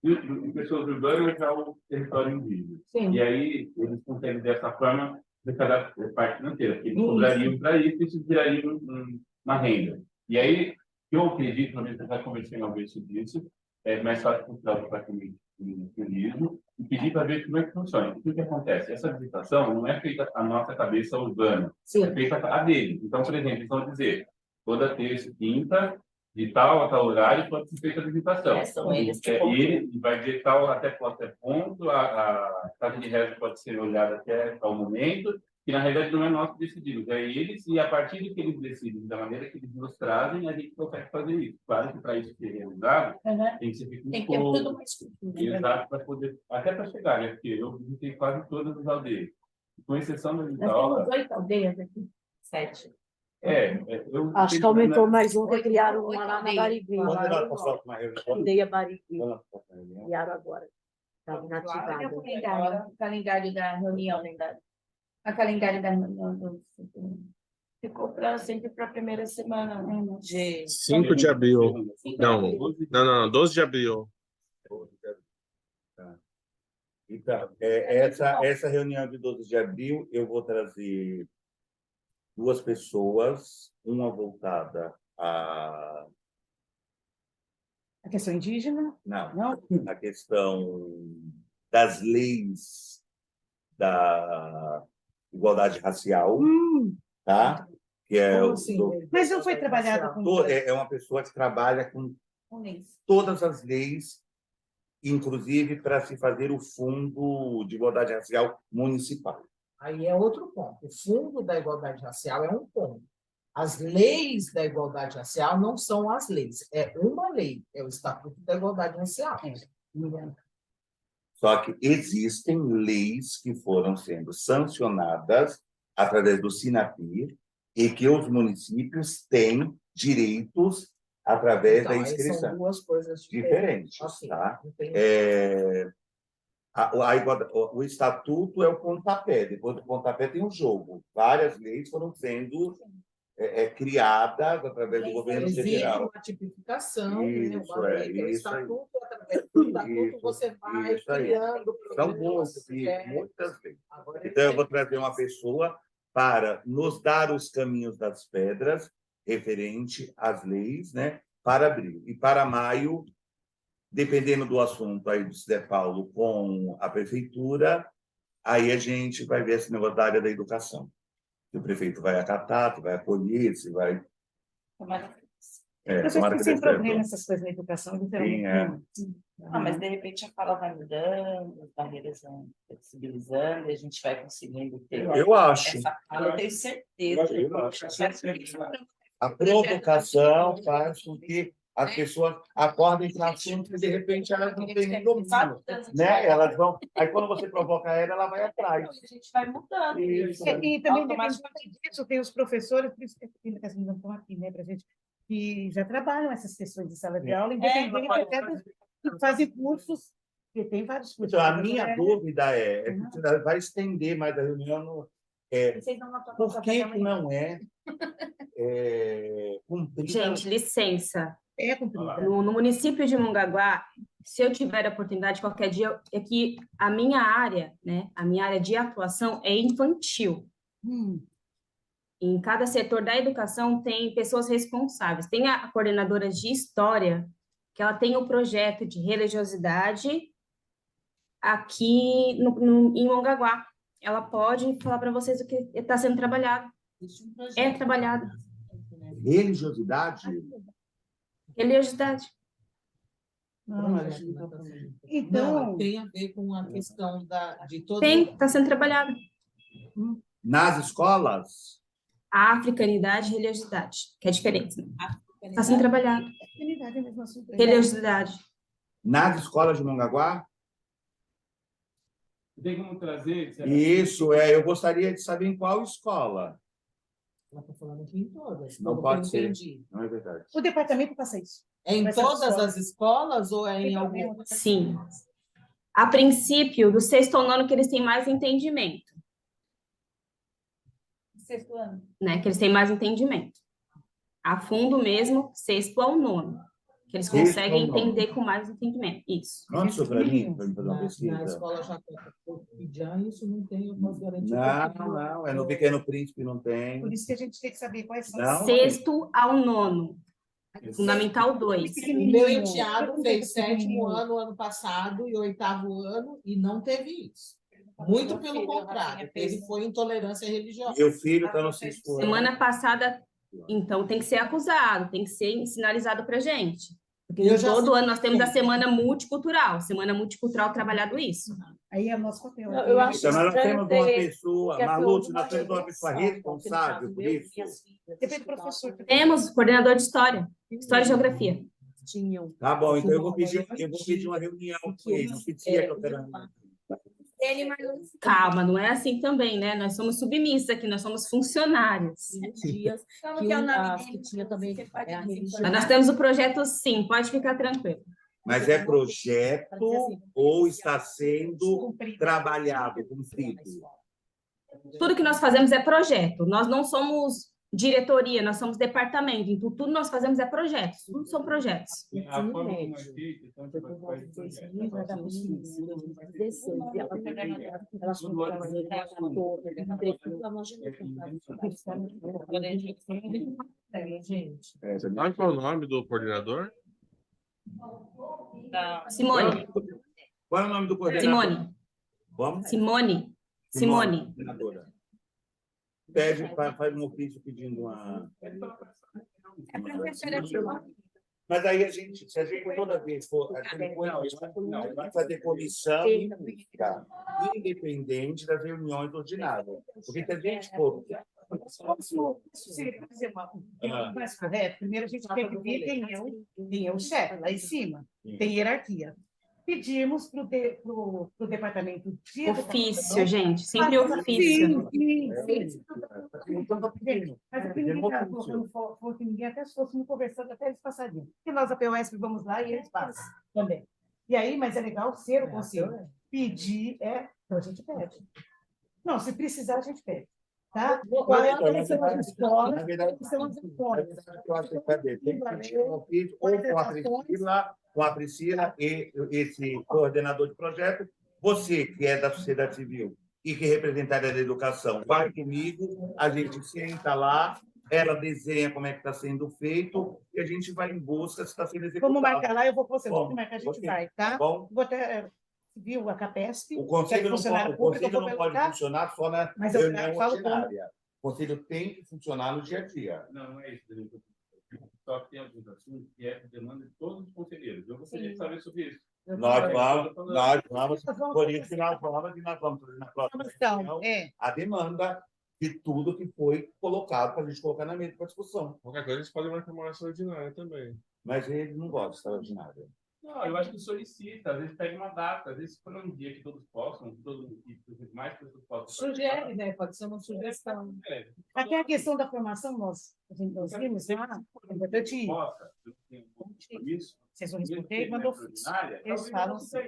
de pessoas urbanas ao território indígena. Sim. E aí, eles conseguem, dessa forma, de cada parte financeira, porque eles cobrariam para isso e isso viraria uma renda. E aí, eu acredito, também já conversei uma vez sobre isso, é mais fácil procurar o departamento de turismo e pedir para ver como é que funciona. O que acontece? Essa visitação não é feita a nossa cabeça urbana, é feita a dele. Então, por exemplo, eles vão dizer, toda terça e quinta, de tal a tal horário, pode ser feita a visitação. São eles que E ele vai dizer tal até ponto, a taxa de reserva pode ser olhada até tal momento, que na realidade não é nosso decidir, é eles, e a partir do que eles decidem, da maneira que eles nos trazem, a gente consegue fazer isso. Claro que para isso ser realizado, tem que ser feito Tem que ter tudo mais cultura. exato, para poder, até para chegar, né? Porque eu visitei quase todas as aldeias, com exceção da Nós Vitória. temos 8 aldeias aqui. 7. Eu Acho que aumentou mais um, que criaram uma lá na Barigui. Vamos levar para a próxima reunião. Aldeia Barigui. Vamos para a próxima reunião. Criaram agora. Está inativada. O calendário da reunião, a calendário da reunião ficou sempre para a primeira semana, né? 5 de abril. Não, 12 de abril. Tá. Então, essa reunião de 12 de abril, eu vou trazer 2 pessoas, uma voltada a questão indígena? Não, a questão das leis da igualdade racial, tá? Que é Mas não foi trabalhada com... É uma pessoa que trabalha com todas as leis, inclusive para se fazer o fundo de igualdade racial municipal. Aí é outro ponto. O fundo da igualdade racial é um ponto. As leis da igualdade racial não são as leis. É uma lei, é o Estatuto da Igualdade Racial. Só que existem leis que foram sendo sancionadas através do SINAPIR e que os municípios têm direitos através da inscrição. São 2 coisas diferentes, tá? O estatuto é o pontapé, depois do pontapé tem o jogo. Várias leis foram sendo é criada através do governo Existe federal. uma tipificação, né, Isso, uma lei, que é o isso aí. estatuto, através do estatuto Isso, você vai isso aí. criando São programas, muitas leis. Agora, Então, eu vou trazer uma pessoa para nos dar os caminhos das pedras referente às leis, né, para abril. E para maio, dependendo do assunto aí do Zé Paulo com a prefeitura, aí a gente vai ver esse negócio da área da educação. Se o prefeito vai acatar, se vai acolher, se vai... Eu tomara acho que que sem dê certo. problema essas coisas na educação, literalmente. Sim, Ah, mas de repente a fala vai mudando, as barreiras vão flexibilizando, e a gente vai conseguindo ter Eu acho. essa fala, eu tenho certeza. Eu acho. A provocação faz com que as pessoas acordem para assuntos e, de repente, elas não têm nem domínio. Né? Elas vão... Aí, quando você provoca ela vai atrás. A gente vai mudando. Isso. E também depende disso, tem os professores, por isso que as meninas estão aqui, né, para a gente, que já trabalham essas questões de sala de aula, independente até que fazem cursos, porque tem vários cursos. Então, a minha dúvida é que você vai estender mais a reunião no... por que não é cumprida? Gente, licença. É cumprida. No município de Mongaguá, se eu tiver a oportunidade qualquer dia, é que a minha área, né, a minha área de atuação é infantil. Em cada setor da educação tem pessoas responsáveis. Tem a coordenadora de história, que ela tem o projeto de religiosidade aqui em Mongaguá. Ela pode falar para vocês o que está sendo trabalhado. É trabalhado. Religiosidade? Religiosidade. Então, tem a ver com a questão de todo... Tem, está sendo trabalhado. Nas escolas? A africanidade e religiosidade, que é diferente. Está sendo trabalhado. Religiosidade. Nas escolas de Mongaguá? Tem como trazer? Isso, eu gostaria de saber em qual escola. Ela está falando aqui em todas. Não pode ser. Não é verdade. O departamento passa isso. É em todas as escolas ou é em alguma? Sim. A princípio, do 6º ao 9º, que eles têm mais entendimento. 6º ano. Né? Que eles têm mais entendimento. A fundo mesmo, 6º ao 9º. Que eles conseguem entender com mais entendimento. Isso. Manda isso para mim fazer uma pesquisa. Na escola já isso não tem, eu posso garantir. Não, é no Pequeno Príncipe, não tem. Por isso que a gente tem que saber quais são. 6º ao 9º. Fundamental 2. O meu enteado fez 7º ano passado, e 8º ano, e não teve isso. Muito pelo contrário, ele foi intolerância religiosa. Meu filho está no 6º ano. Semana passada, então, tem que ser acusado, tem que ser sinalizado para a gente. Porque todo ano nós temos a Semana Multicultural. Semana Multicultural trabalhado isso. Aí é o nosso papel. Eu acho Então, nós temos uma pessoa, que Malute, nós temos uma pessoa responsável por isso. Depende do professor. Temos coordenador de História e Geografia. Tá bom, então eu vou pedir uma reunião com eles. Que dia que eu quero? Calma, não é assim também, né? Nós somos submissos aqui, nós somos funcionários. Que tinha também a religião. Mas nós temos o projeto, sim, pode ficar tranquilo. Mas é projeto ou está sendo trabalhado, cumprido? Tudo que nós fazemos é projeto. Nós não somos diretoria, nós somos departamento. Então, tudo nós fazemos é projetos. Tudo são projetos. A forma como é feito, então, você pode fazer. Sabe qual é o nome do coordenador? Simone. Qual é o nome do coordenador? Simone. Vamos? Simone. Coordenadora. Pede, faz um ofício pedindo uma... Mas aí se a gente toda vez for... vai fazer comissão independente das reuniões ordinárias. Porque se a gente for... Mais correto, primeiro a gente tem que ver quem é o chefe, lá em cima. Tem hierarquia. Pedimos para o departamento de ofício, gente, sempre ofício. Sim. Mas ninguém está colocando fogo, ninguém, até se fôssemos conversando, até eles passariam. Porque nós, a POSP, vamos lá e eles passam também. E aí, mas é legal ser o conselho. Pedir então a gente pede. Não, se precisar, a gente pede. Tá? Qual é a Olha, atenção às escolas? na verdade, Atenção às escolas. eu acho que cadê? Tem que discutir um vídeo ou com a Priscila e esse coordenador de projeto. Você, que é da sociedade civil e que é representada da educação, vai comigo, a gente senta lá, ela desenha como é que está sendo feito e a gente vai em busca se está sendo executado. Vamos marcar lá, eu vou com você, Bom, como é que a gente ok. vai, tá? Bom. Vou até, viu, a CAPESP, O conselho não funcionário pode, público, eu vou não pode perguntar. funcionar só na Mas eu reunião falo ordinária. O conselho tem que funcionar no dia a dia. Não, não é isso, Danilo. Só que tem alguns assuntos que é demanda de todos os conselheiros. Eu gostaria de saber sobre isso. Nós vamos, por isso que nós vamos fazer na próxima reunião a demanda de tudo que foi colocado para a gente colocar na mesa para discussão. Qualquer coisa, eles podem marcar uma extraordinária também. Mas eles não gostam de extraordinária. Não, eu acho que solicita, às vezes pega uma data, às vezes for um dia que todos possam, que mais pessoas possam. Sugere, né? Pode ser uma sugestão. Até a questão da formação, nós vimos lá, é importante. Vocês vão responder, mandou ofício. Eles falam assim.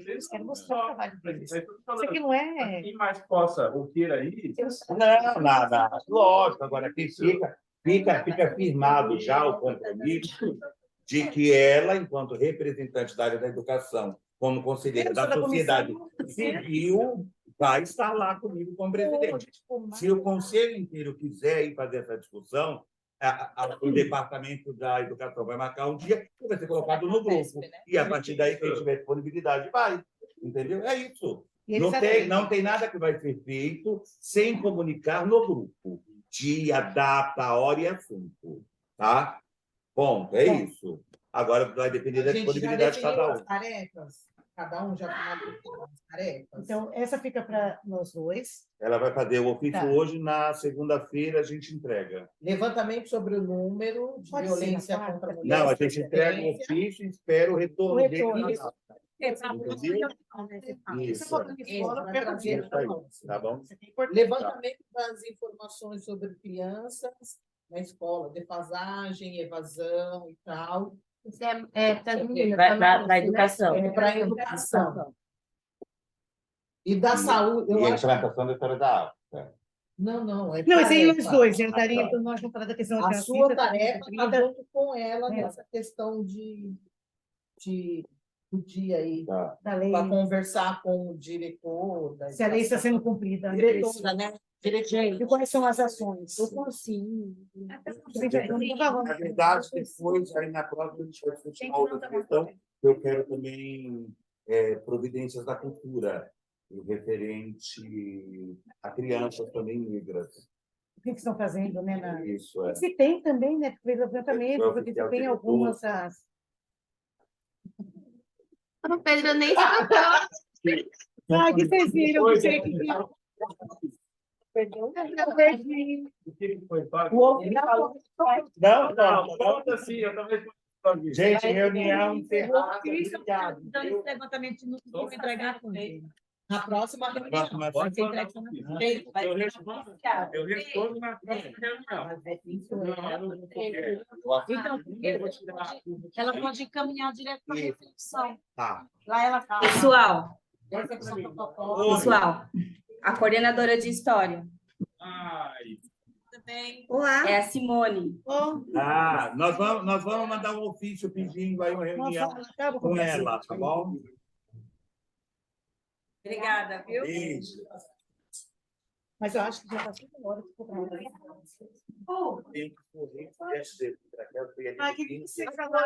Eles querem mostrar o trabalho deles. Isso aqui não é. Quem mais possa ou queira ir. Não, nada. Lógico, agora quem fica firmado já o compromisso de que ela, enquanto representante da área da educação, como conselheira da sociedade civil, vai estar lá comigo como presidente. Se o conselho inteiro quiser ir fazer essa discussão, o departamento da educação vai marcar um dia que vai ser colocado no grupo. E a partir daí, quem tiver disponibilidade vai. Entendeu? É isso. Não tem nada que vai ser feito sem comunicar no grupo. Dia, data, hora e assunto. Tá? Ponto. É isso. Agora vai depender da disponibilidade de cada um. Tarefas. Cada um já finalizou as tarefas. Então, essa fica para nós dois. Ela vai fazer o ofício hoje, na segunda-feira a gente entrega. Levantamento sobre o número de violência contra a mulher. Não, a gente entrega o ofício e espera o retorno dele. Isso. Tá bom? Levantamento das informações sobre crianças na escola, defasagem, evasão e tal. Para a educação. É para a educação. E da saúde. E a implantação da história da água. Não. Não, esse aí os dois. Eu estaria, então, nós vamos falar da questão A da sua tarefa está junto com ela nessa questão do dia aí, da lei. para conversar com o diretor. Se a lei está sendo cumprida. Diretora, né? E quais são as ações? Eu consigo. Na verdade, depois, aí na próxima, a gente vai discutir uma outra questão. Eu quero também providências da cultura, referente a crianças também negras. O que estão fazendo, né? Isso, é. Se tem também, né? Porque levantamento, porque se tem algumas. O Pedro nem se Ai, que vocês viram? Não sei o que viu. O que foi, Fábio? Não. Assim, eu também. Gente, reunião encerrada. Obrigado. Então, esse levantamento de números vou entregar com ele. Na próxima reunião. Vai ser entregue semana que vem. Eu respondo na próxima reunião. Então, ela pode encaminhar direto para a reflexão. Tá. Lá ela fala. Pessoal, Pessoal, a coordenadora de história Olá. é a Simone. Nós vamos mandar um ofício pedindo aí uma reunião com ela, tá bom? Obrigada, viu? Beijo. Mas eu acho que já está 5 horas. Tem que correr para aquela. Ah, que você falou?